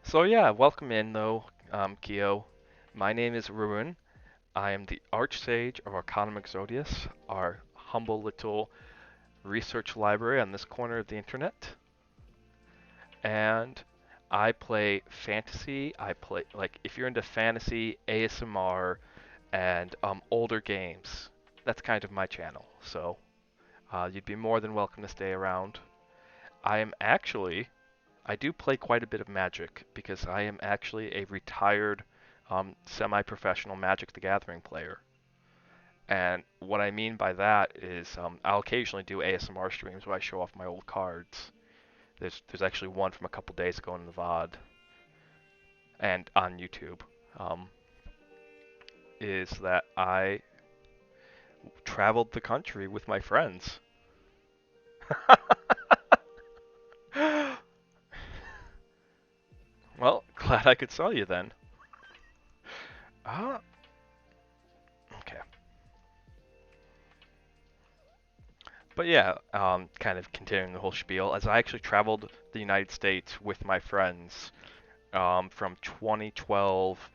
So yeah, welcome in though, Keo. My name is Ruin. I am the Archsage of Arcanum Exodius, our humble little research library on this corner of the internet. And I play fantasy. I play, like, if you're into fantasy, ASMR, and older games, that's kind of my channel. So you'd be more than welcome to stay around. I am actually, I do play quite a bit of Magic because I am actually a retired semi-professional Magic the Gathering player. And what I mean by that is I'll occasionally do ASMR streams where I show off my old cards. There's actually one from a couple days ago in the VOD and on YouTube. Um, is that I traveled the country with my friends. Well, glad I could sell you then. Ah, okay. But yeah, kind of continuing the whole spiel, as I actually traveled the United States with my friends from 2012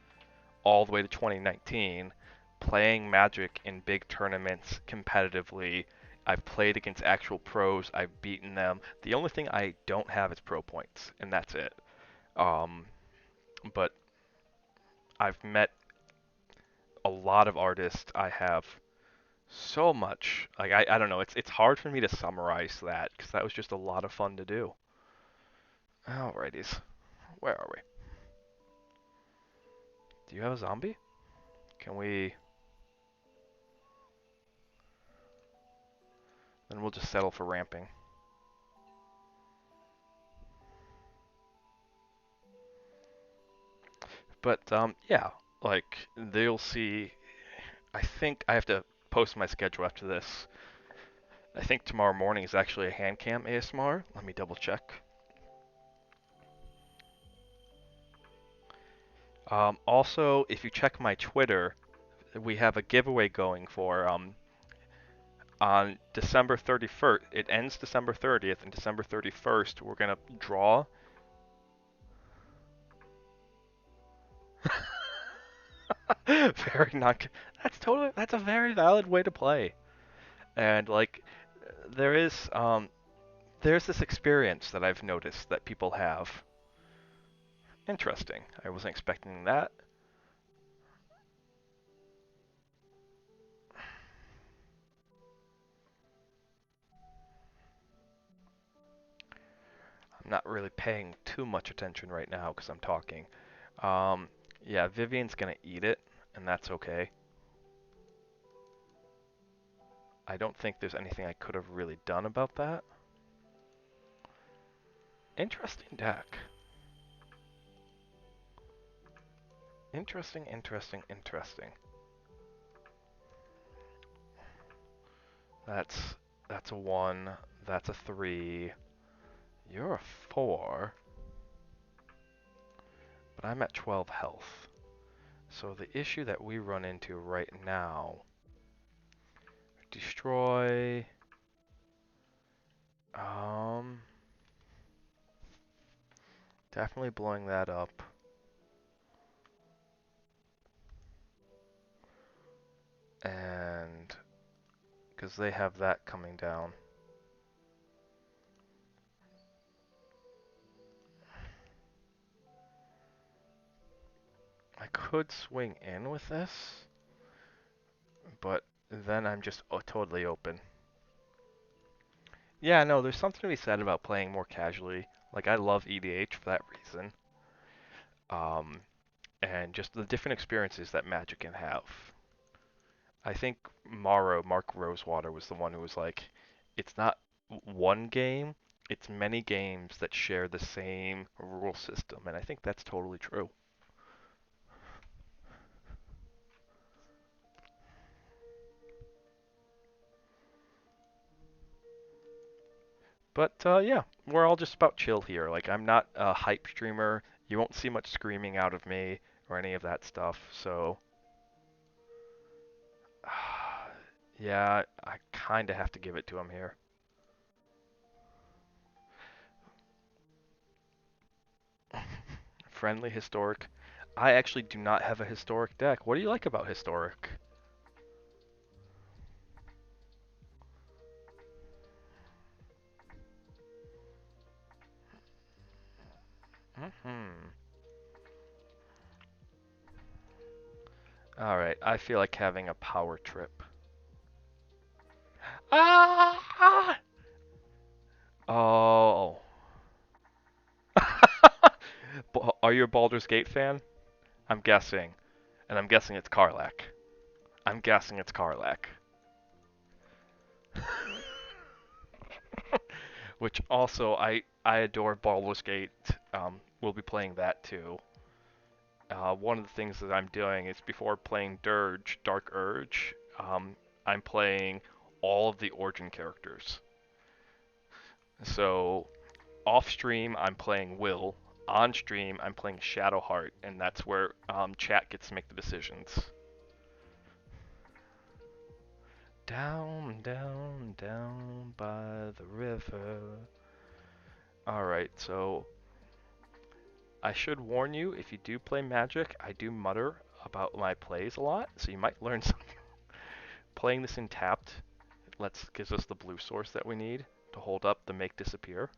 all the way to 2019, playing Magic in big tournaments competitively. I've played against actual pros. I've beaten them. The only thing I don't have is pro points, and that's it. Um, but I've met a lot of artists. I have so much. Like I don't know. It's hard for me to summarize that because that was just a lot of fun to do. Alrighties, where are we? Do you have a zombie? Can we? Then we'll just settle for ramping. But yeah, like they'll see. I think I have to post my schedule after this. I think tomorrow morning is actually a hand cam ASMR. Let me double check. Also, if you check my Twitter, we have a giveaway going for on December 31st. It ends December 30th, and December 31st we're gonna draw. Very not. That's a very valid way to play. And like, there is there's this experience that I've noticed that people have. Interesting. I wasn't expecting that. I'm not really paying too much attention right now because I'm talking. Um, yeah, Vivian's gonna eat it, and that's okay. I don't think there's anything I could have really done about that. Interesting deck. Interesting, interesting, interesting. That's that's a 1, that's a 3. You're a 4, but I'm at 12 health. So the issue that we run into right now, destroy, um, definitely blowing that up. And because they have that coming down. I could swing in with this, but then I'm just totally open. Yeah, no, there's something to be said about playing more casually. Like, I love EDH for that reason. Um, and just the different experiences that Magic can have. I think Mark Rosewater, was the one who was like, it's not one game, it's many games that share the same rule system. And I think that's totally true. But yeah, we're all just about chill here. Like, I'm not a hype streamer. You won't see much screaming out of me or any of that stuff. So, yeah, I kind of have to give it to him here. Friendly historic. I actually do not have a historic deck. What do you like about historic? Hmm. All right, I feel like having a power trip. Ah! Oh. Are you a Baldur's Gate fan? I'm guessing. And I'm guessing it's Karlach. I'm guessing it's Karlach. Which also, I adore Baldur's Gate. We'll be playing that too. One of the things that I'm doing is before playing Dirge, Dark Urge, I'm playing all of the Origin characters. So off stream, I'm playing Will. On stream, I'm playing Shadowheart, and that's where chat gets to make the decisions. Down, down, down by the river. Alright, so I should warn you, if you do play Magic, I do mutter about my plays a lot, so you might learn something. Playing this in tapped gives us the blue source that we need to hold up the make disappear.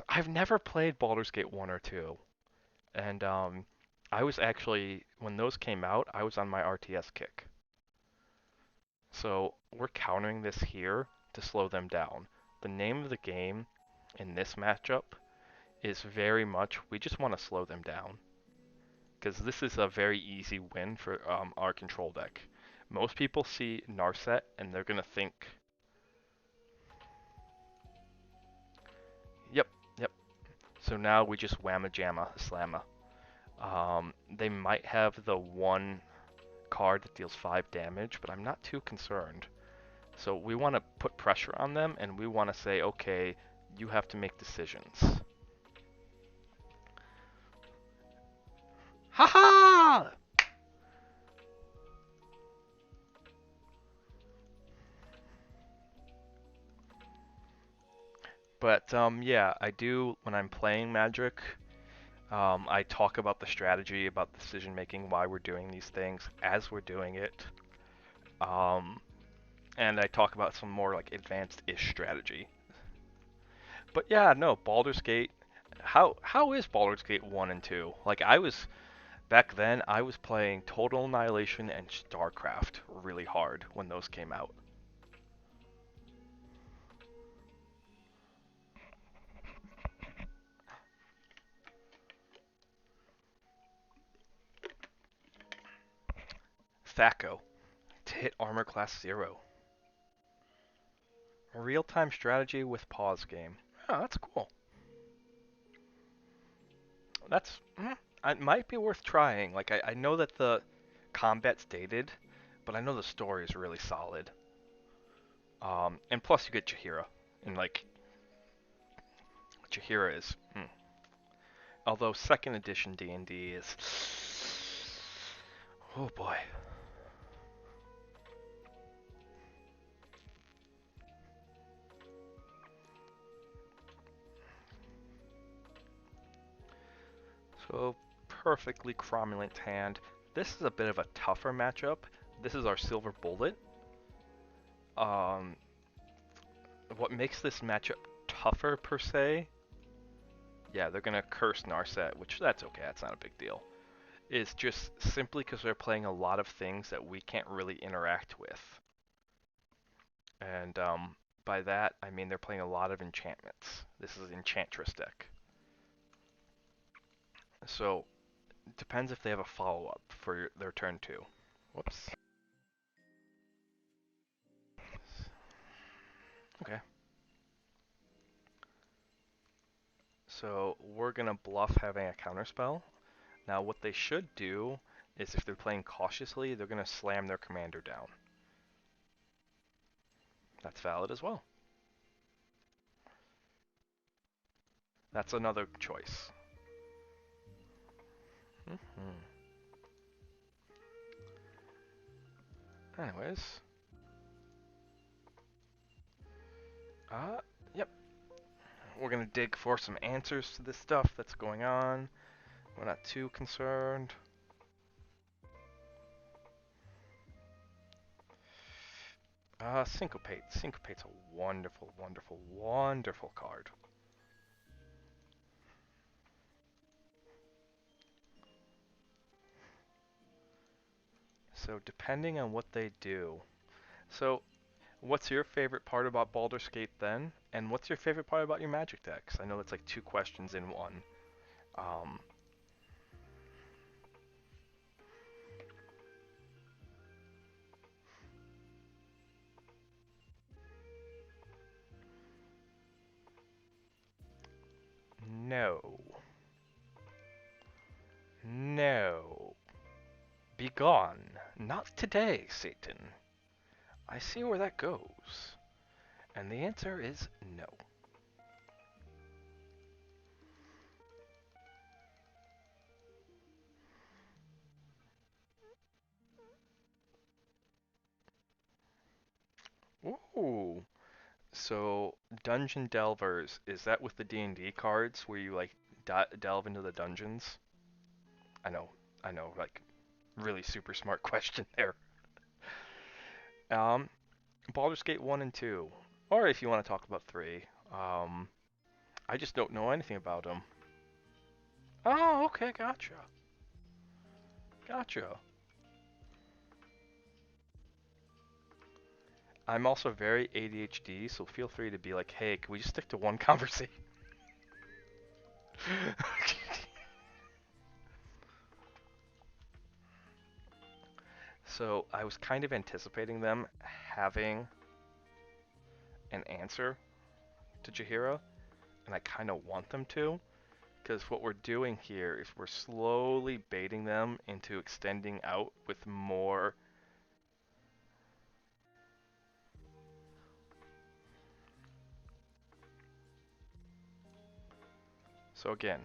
I've never played Baldur's Gate 1 or 2, and I was actually, when those came out, I was on my RTS kick. So we're countering this here to slow them down. The name of the game in this matchup is very much, we just want to slow them down. Because this is a very easy win for our control deck. Most people see Narset and they're going to think, yep, yep. So now we just whamma jamma slamma. They might have the one card that deals 5 damage, but I'm not too concerned. So we want to put pressure on them, and we want to say, okay, you have to make decisions. Haha! But yeah, I do, when I'm playing Magic, I talk about the strategy, about decision making, why we're doing these things as we're doing it. And I talk about some more like advanced-ish strategy. But yeah, no, Baldur's Gate. How is Baldur's Gate 1 and 2? Like I was back then, I was playing Total Annihilation and StarCraft really hard when those came out. THAC0 to hit armor class 0. Real-time strategy with pause game. Oh, that's cool. That's it might be worth trying. Like I know that the combat's dated, but I know the story is really solid. And plus you get Jaheira, and like Jaheira is. Although second edition D&D is, oh boy. So perfectly cromulent hand. This is a bit of a tougher matchup. This is our Silver Bullet. Um, what makes this matchup tougher per se? Yeah, they're gonna curse Narset, which that's okay. That's not a big deal. Is just simply because they're playing a lot of things that we can't really interact with. And by that, I mean they're playing a lot of enchantments. This is an Enchantress deck. So, it depends if they have a follow-up for their turn 2. Whoops. Okay. So, we're gonna bluff having a counterspell. Now, what they should do is if they're playing cautiously, they're gonna slam their commander down. That's valid as well. That's another choice. Anyways. Yep. We're gonna dig for some answers to this stuff that's going on. We're not too concerned. Syncopate. Syncopate's a wonderful, wonderful, wonderful card. So depending on what they do. So what's your favorite part about Baldur's Gate then? And what's your favorite part about your Magic decks? I know that's like 2 questions in one. Um, Begone. Not today, Satan. I see where that goes. And the answer is no. Ooh. So, Dungeon Delvers, is that with the D&D cards where you like delve into the dungeons? I know, like really super smart question there. Um, Baldur's Gate 1 and 2, or if you want to talk about 3. I just don't know anything about them. Oh, okay, gotcha. Gotcha. I'm also very ADHD, so feel free to be like, hey, can we just stick to one conversation? So I was kind of anticipating them having an answer to Jaheira, and I kind of want them to, because what we're doing here is we're slowly baiting them into extending out with more. So again,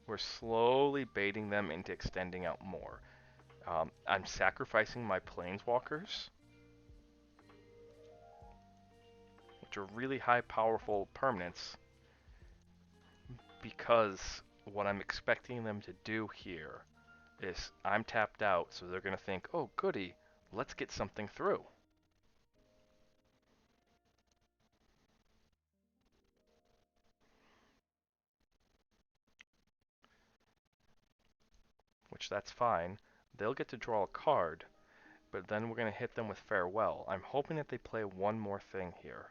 we're slowly baiting them into extending out more. I'm sacrificing my planeswalkers, which are really high powerful permanents, because what I'm expecting them to do here is I'm tapped out, so they're going to think, oh goody, let's get something through. Which that's fine. They'll get to draw a card, but then we're going to hit them with Farewell. I'm hoping that they play one more thing here.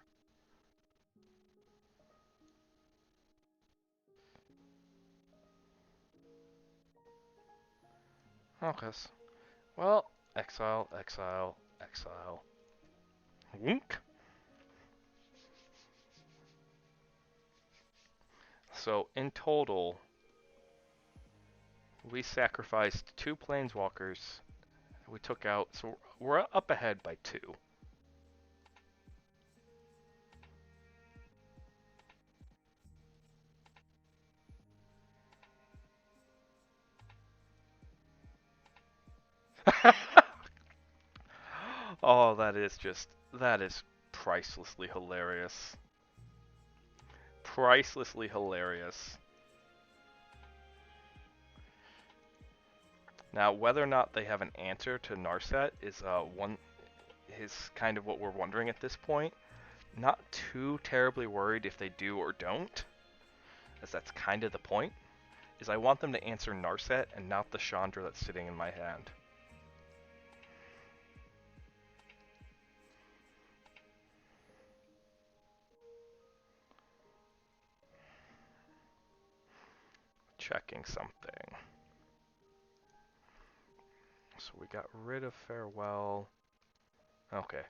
Okay. Well, exile, exile, exile. Wink. So in total, we sacrificed 2 planeswalkers. We took out, so we're up ahead by 2. Oh, that is pricelessly hilarious. Pricelessly hilarious. Now, whether or not they have an answer to Narset is kind of what we're wondering at this point. Not too terribly worried if they do or don't, as that's kind of the point, is I want them to answer Narset and not the Chandra that's sitting in my hand. Checking something. So we got rid of Farewell. Okay.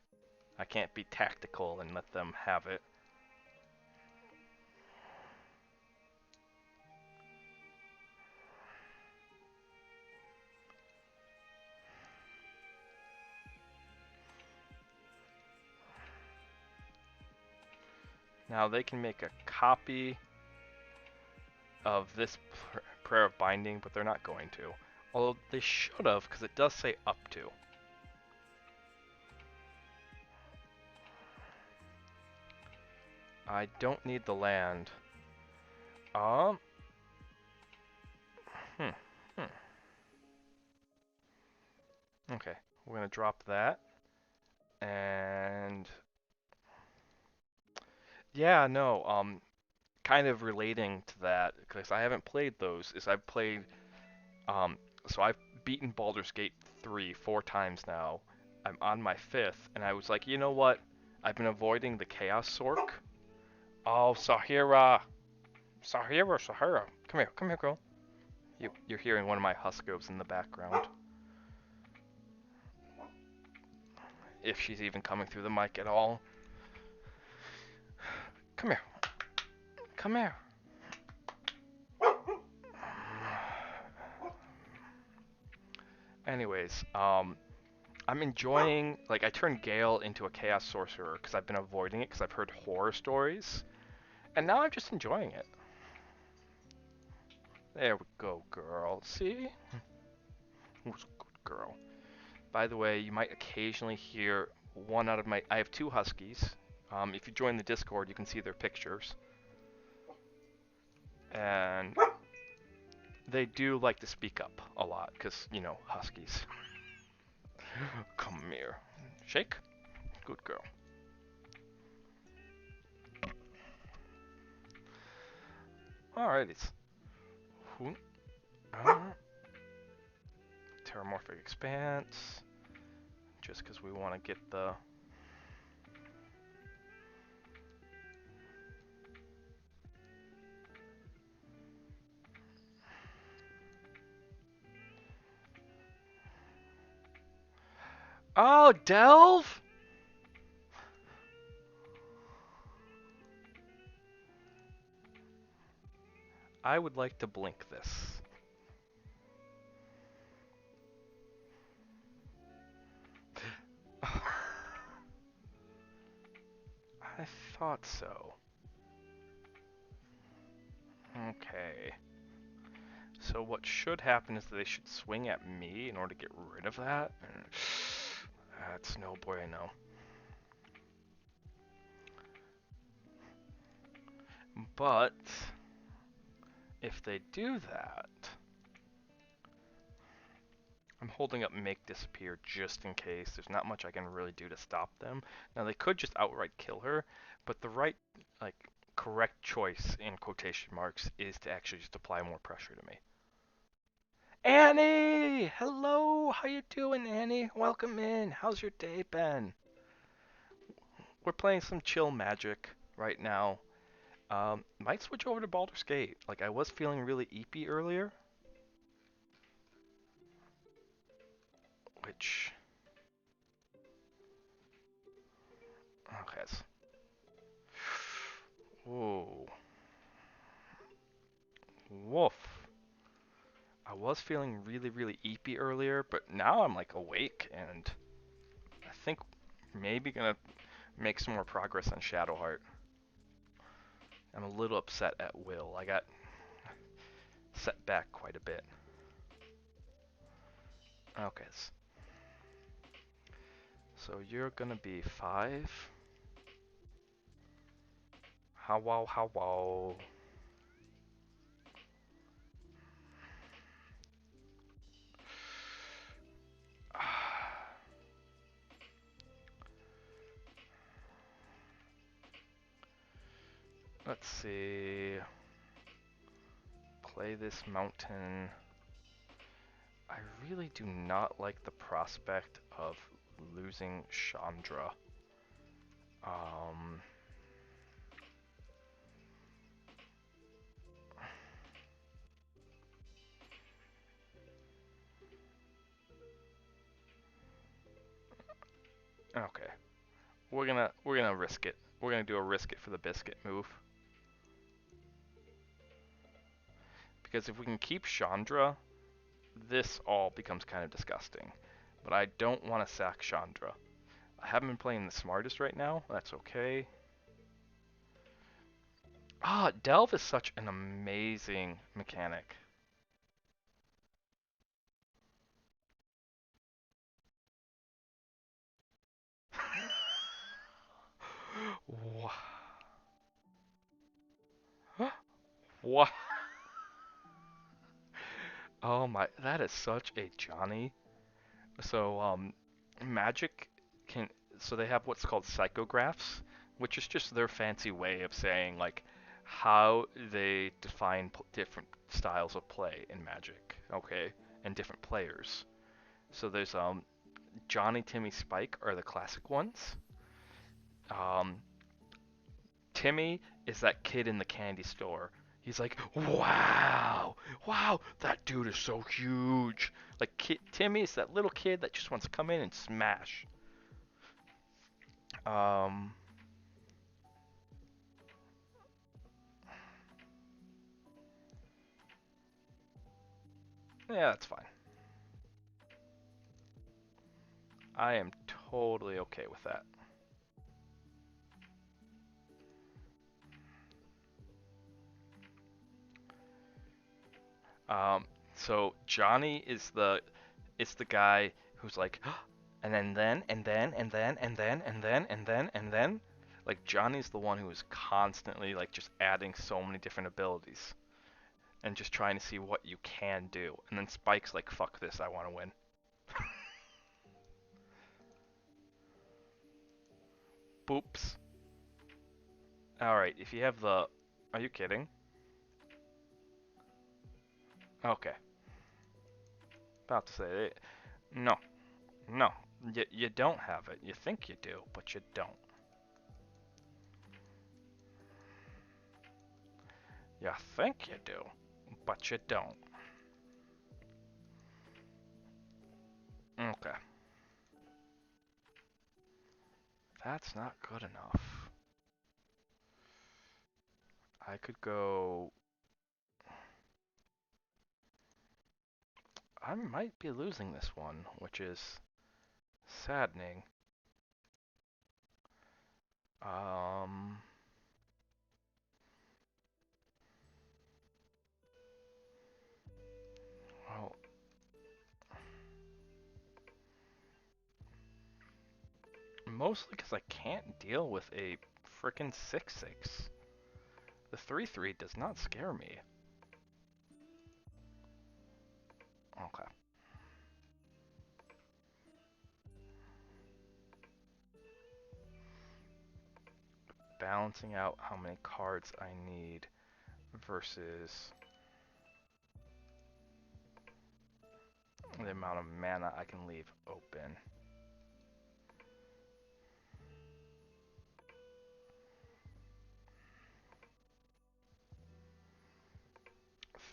I can't be tactical and let them have it. Now they can make a copy of this Prayer of Binding, but they're not going to. Although they should have, because it does say up to. I don't need the land. Um. Hmm. Hmm. Okay. We're gonna drop that. And yeah, no. Kind of relating to that, because I haven't played those. Is I've played. Um. So I've beaten Baldur's Gate 3 4 times now. I'm on my 5th, and I was like, you know what? I've been avoiding the Chaos Sork. Oh, Sahira. Sahira. Come here, girl. You're hearing one of my Huskos in the background. If she's even coming through the mic at all. Come here. Come here. Anyways, I'm enjoying, like, I turned Gale into a Chaos Sorcerer because I've been avoiding it because I've heard horror stories, and now I'm just enjoying it. There we go, girl. See? Who's a good girl? By the way, you might occasionally hear one out of my... I have two Huskies. If you join the Discord, you can see their pictures. And they do like to speak up a lot, because, you know, Huskies. Come here. Shake. Good girl. Alrighty. Terramorphic Expanse. Just because we want to get the... Oh, Delve? I would like to blink this. I thought so. Okay. So what should happen is that they should swing at me in order to get rid of that. That's no bueno. But if they do that, I'm holding up Make Disappear just in case. There's not much I can really do to stop them. Now they could just outright kill her, but the right, like, correct choice in quotation marks is to actually just apply more pressure to me. Annie! Hello! How you doing, Annie? Welcome in. How's your day been? We're playing some chill Magic right now. Might switch over to Baldur's Gate. Like, I was feeling really eepy earlier. Which... Okay. Whoa. Woof. I was feeling really, really eepy earlier, but now I'm, like, awake, and I think maybe gonna make some more progress on Shadowheart. I'm a little upset at Will. I got set back quite a bit. Okay. So you're gonna be 5. How wow, how wow. Let's see. Play this mountain. I really do not like the prospect of losing Chandra. Okay. We're gonna risk it. We're gonna do a risk it for the biscuit move. Because if we can keep Chandra, this all becomes kind of disgusting. But I don't want to sack Chandra. I haven't been playing the smartest right now. That's okay. Ah, Delve is such an amazing mechanic. What? Oh my, that is such a Johnny. So, Magic can, so they have what's called psychographs, which is just their fancy way of saying, like, how they define different styles of play in Magic, okay, and different players. So there's, Johnny, Timmy, Spike are the classic ones. Um, Timmy is that kid in the candy store. He's like, wow, wow, that dude is so huge. Like, Timmy is that little kid that just wants to come in and smash. Um, yeah, that's fine. I am totally okay with that. So Johnny is the guy who's like, and then. Like Johnny's the one who is constantly like just adding so many different abilities and just trying to see what you can do. And then Spike's like, fuck this, I want to win. Boops. Alright, if you have the... Are you kidding? Okay. About to say it. No. No. You don't have it. You think you do, but you don't. You think you do, but you don't. Okay. That's not good enough. I could go... I might be losing this one, which is saddening. Um... Well... Mostly because I can't deal with a frickin' 6/6. The 3/3 does not scare me. Okay. Balancing out how many cards I need versus the amount of mana I can leave open.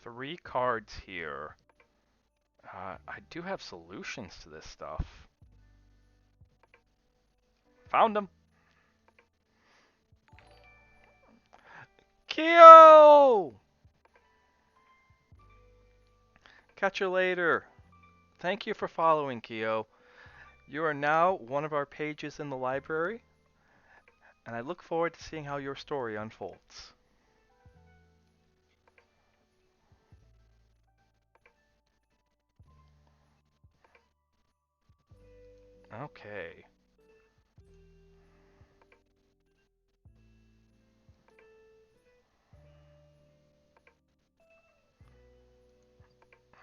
Three cards here. I do have solutions to this stuff. Found them! Kyo! Catch you later. Thank you for following, Kyo. You are now one of our pages in the library, and I look forward to seeing how your story unfolds. Okay.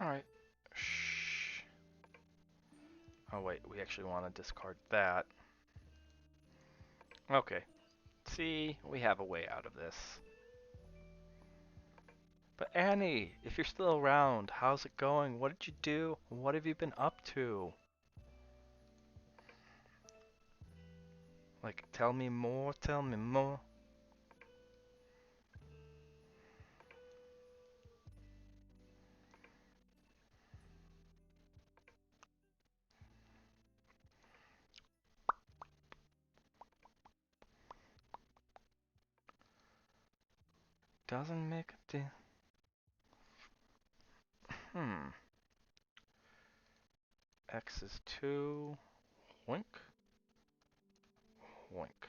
Alright. Shh. Oh wait, we actually want to discard that. Okay. See, we have a way out of this. But Annie, if you're still around, how's it going? What did you do? What have you been up to? Like, tell me more, tell me more. Doesn't make a deal. X is 2. Wink. Wink.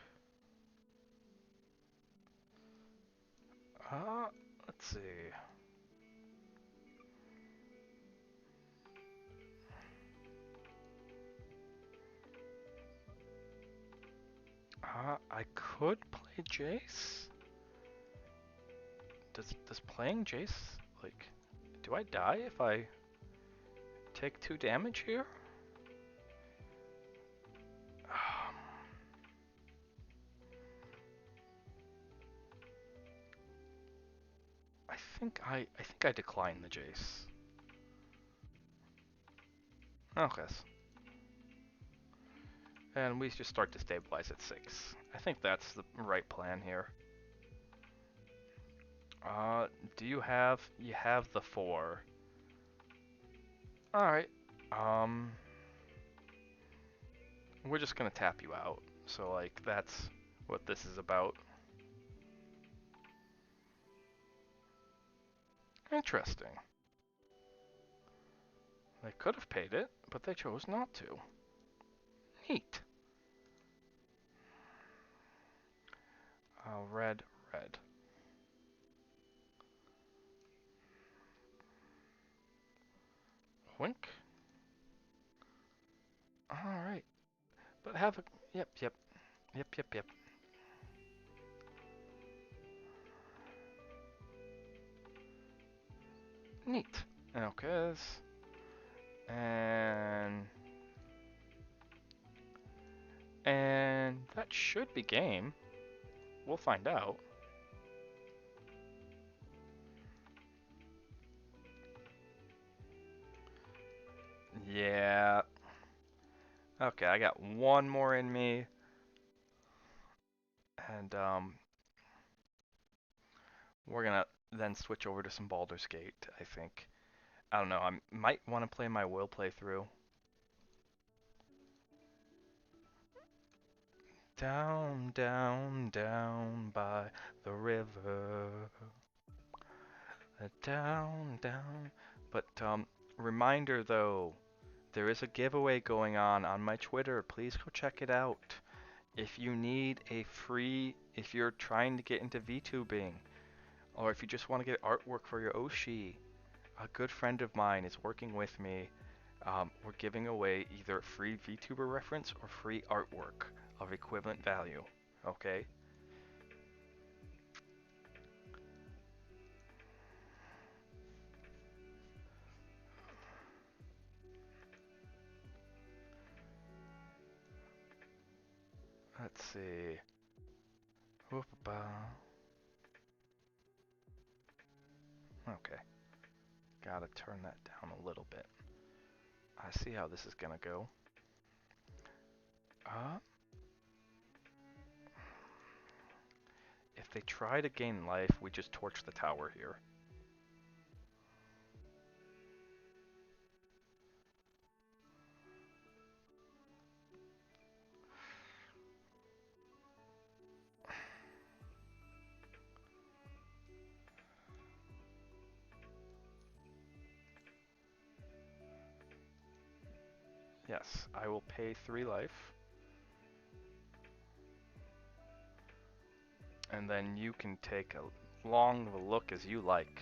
Let's see. I could play Jace. Does playing Jace, like, do I die if I take 2 damage here? I think I decline the Jace. Okay. And we just start to stabilize at 6. I think that's the right plan here. Do you have... You have the 4. Alright. We're just gonna tap you out. So, like, that's what this is about. Interesting. They could have paid it, but they chose not to. Neat. Red, red. Wink. Alright. But have a... Yep, yep. Yep, yep, yep. Neat. Okay. And... And that should be game. We'll find out. Yeah. Okay, I got one more in me. And, we're gonna then switch over to some Baldur's Gate, I think. I don't know, I might want to play my will playthrough. Down, down, down by the river. Down, down. But, reminder though, there is a giveaway going on my Twitter. Please go check it out. If you need a free, if you're trying to get into VTubing, or if you just want to get artwork for your Oshi, a good friend of mine is working with me. We're giving away either a free VTuber reference or free artwork of equivalent value. Okay? Let's see. Okay. Gotta turn that down a little bit. I see how this is gonna go. If they try to gain life, we just torch the tower here. Yes, I will pay 3 life. And then you can take a long of a look as you like.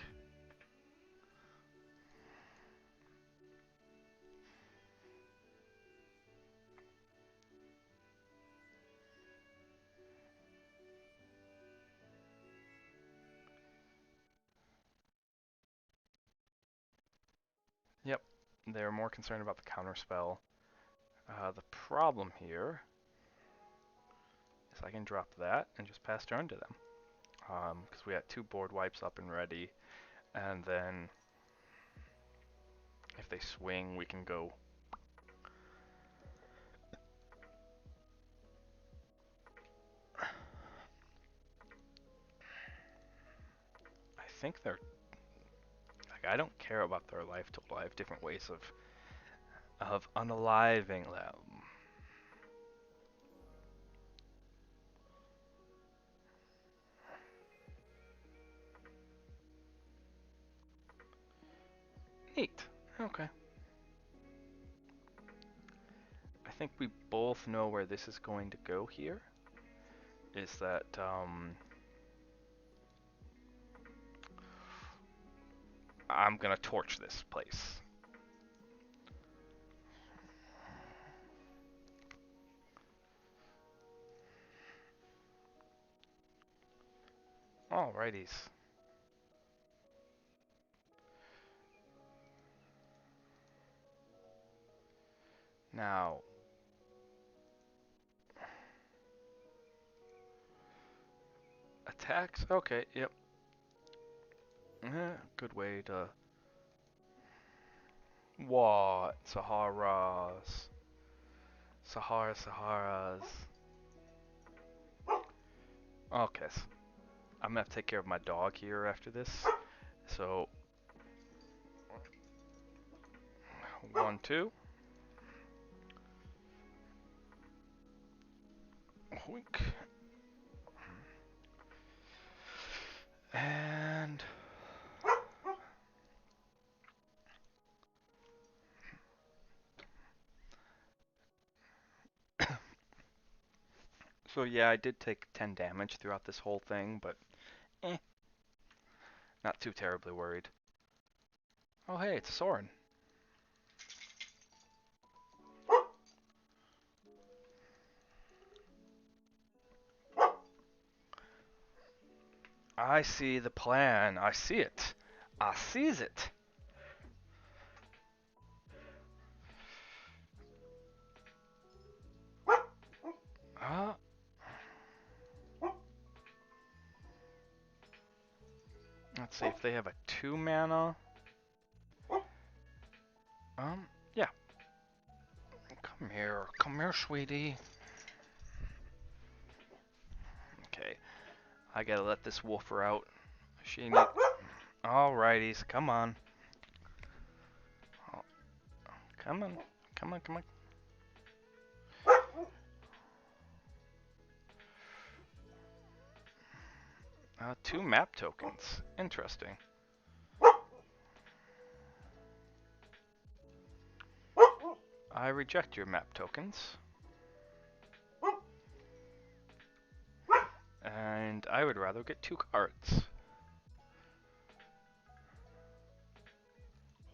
Yep, they're more concerned about the counterspell. The problem here is I can drop that and just pass turn to them. Because we had 2 board wipes up and ready. And then if they swing, we can go. I think they're... Like, I don't care about their life total. I have different ways of unaliving them. Neat. Okay. I think we both know where this is going to go here. Is that, I'm gonna torch this place. Alrighties. Now, attacks? Okay, yep. Good way to... What? Saharas. Saharas. Okay, so I'm gonna have to take care of my dog here after this. So, 1, 2. Wink. And... So yeah, I did take 10 damage throughout this whole thing, but eh, not too terribly worried. Oh hey, it's a Soren. I see the plan. I see it. I sees it. Uh, let's see if they have a 2 mana. Yeah. Come here, sweetie. Okay, I gotta let this wolfer out. She need. Alrighties, come on. Oh, come on, come on, come on. 2 map tokens. Interesting. I reject your map tokens. And I would rather get 2 cards.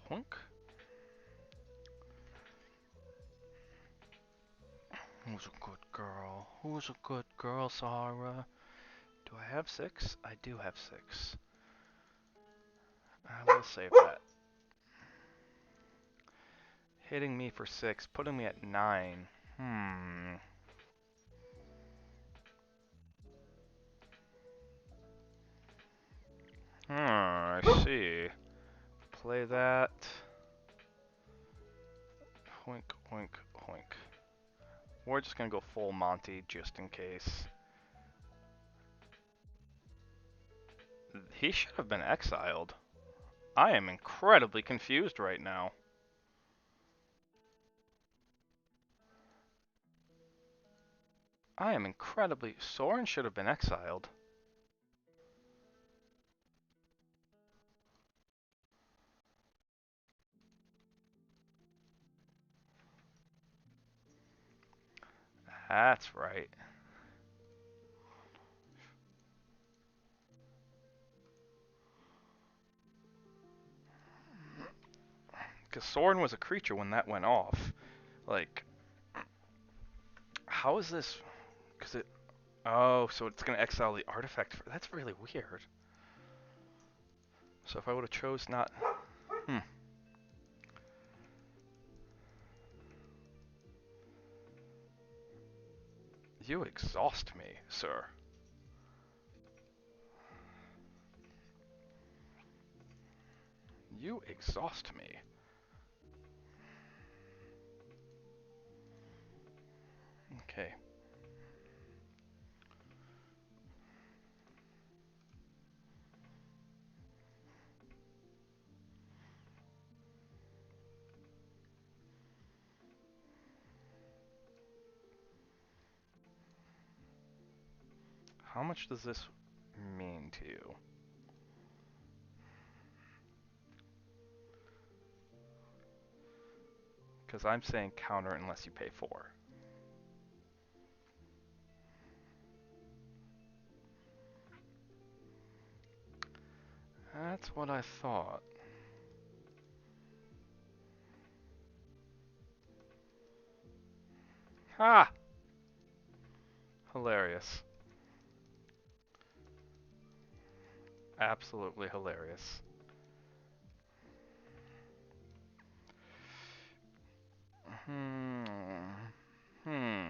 Hunk. Who's a good girl? Who's a good girl, Sarah? Do I have 6? I do have 6. I will save that. Hitting me for 6, putting me at 9. I see. Play that. Hoink, hoink, hoink. We're just gonna go full Monty just in case. He should have been exiled. I am incredibly confused right now. I am incredibly... Soren should have been exiled. That's right. Because Soren was a creature when that went off. Like, how is this? Because it... Oh, so it's going to exile the artifact. That's really weird. So if I would have chose not... You exhaust me, sir. You exhaust me. Okay. How much does this mean to you? Because I'm saying counter unless you pay 4. That's what I thought. Ha! Hilarious. Absolutely hilarious. Hmm. Hmm.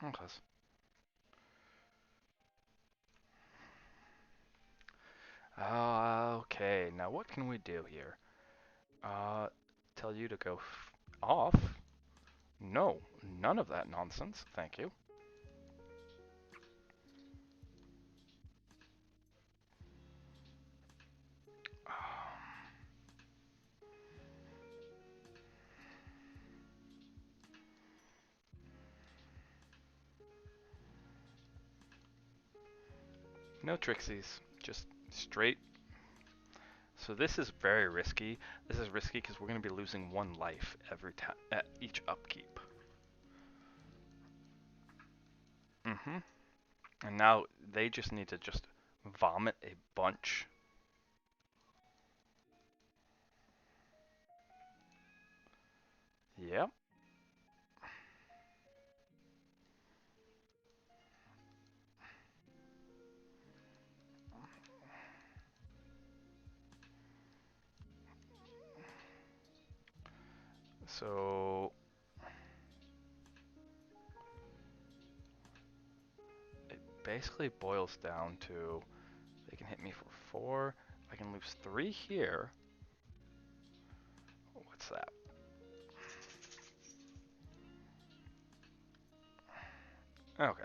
Okay. Okay, now what can we do here? Tell you to go off? No, none of that nonsense, thank you. No trixies, just straight. So this is very risky. This is risky because we're going to be losing 1 life every time at each upkeep. And now they just need to just vomit a bunch. Yep. So it basically boils down to they can hit me for 4. I can lose 3 here. What's that? Okay.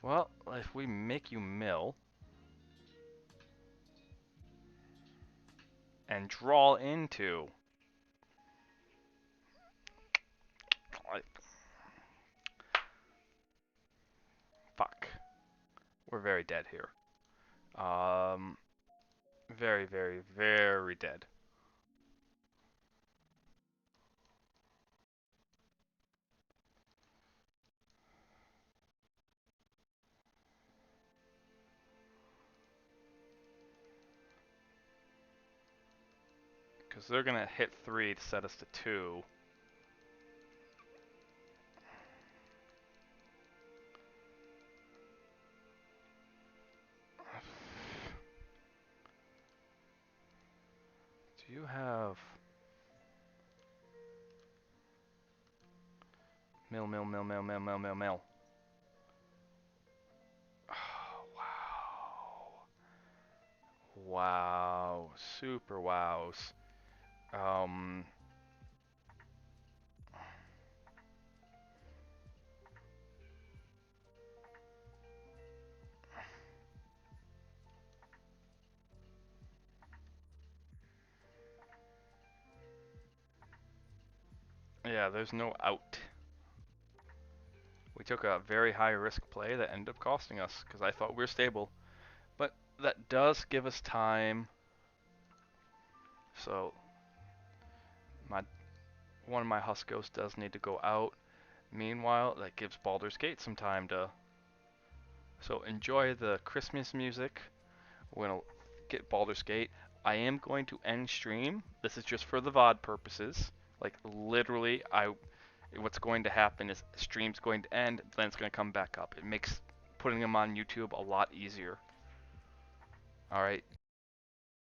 Well, if we make you mill and draw into, like, fuck, we're very dead here. Very, very, very dead. Because they're gonna hit 3 to set us to 2. Do you have mill, mill, mill, mill, mill, mill, mill, mill? Oh, wow. Wow. Super wows. Yeah, there's no out. We took a very high risk play that ended up costing us because I thought we were stable. But that does give us time. So one of my Huskos does need to go out. Meanwhile, that gives Baldur's Gate some time to. So enjoy the Christmas music. We're gonna get Baldur's Gate. I am going to end stream. This is just for the VOD purposes. Like literally, what's going to happen is stream's going to end, then it's going to come back up. It makes putting them on YouTube a lot easier. All right.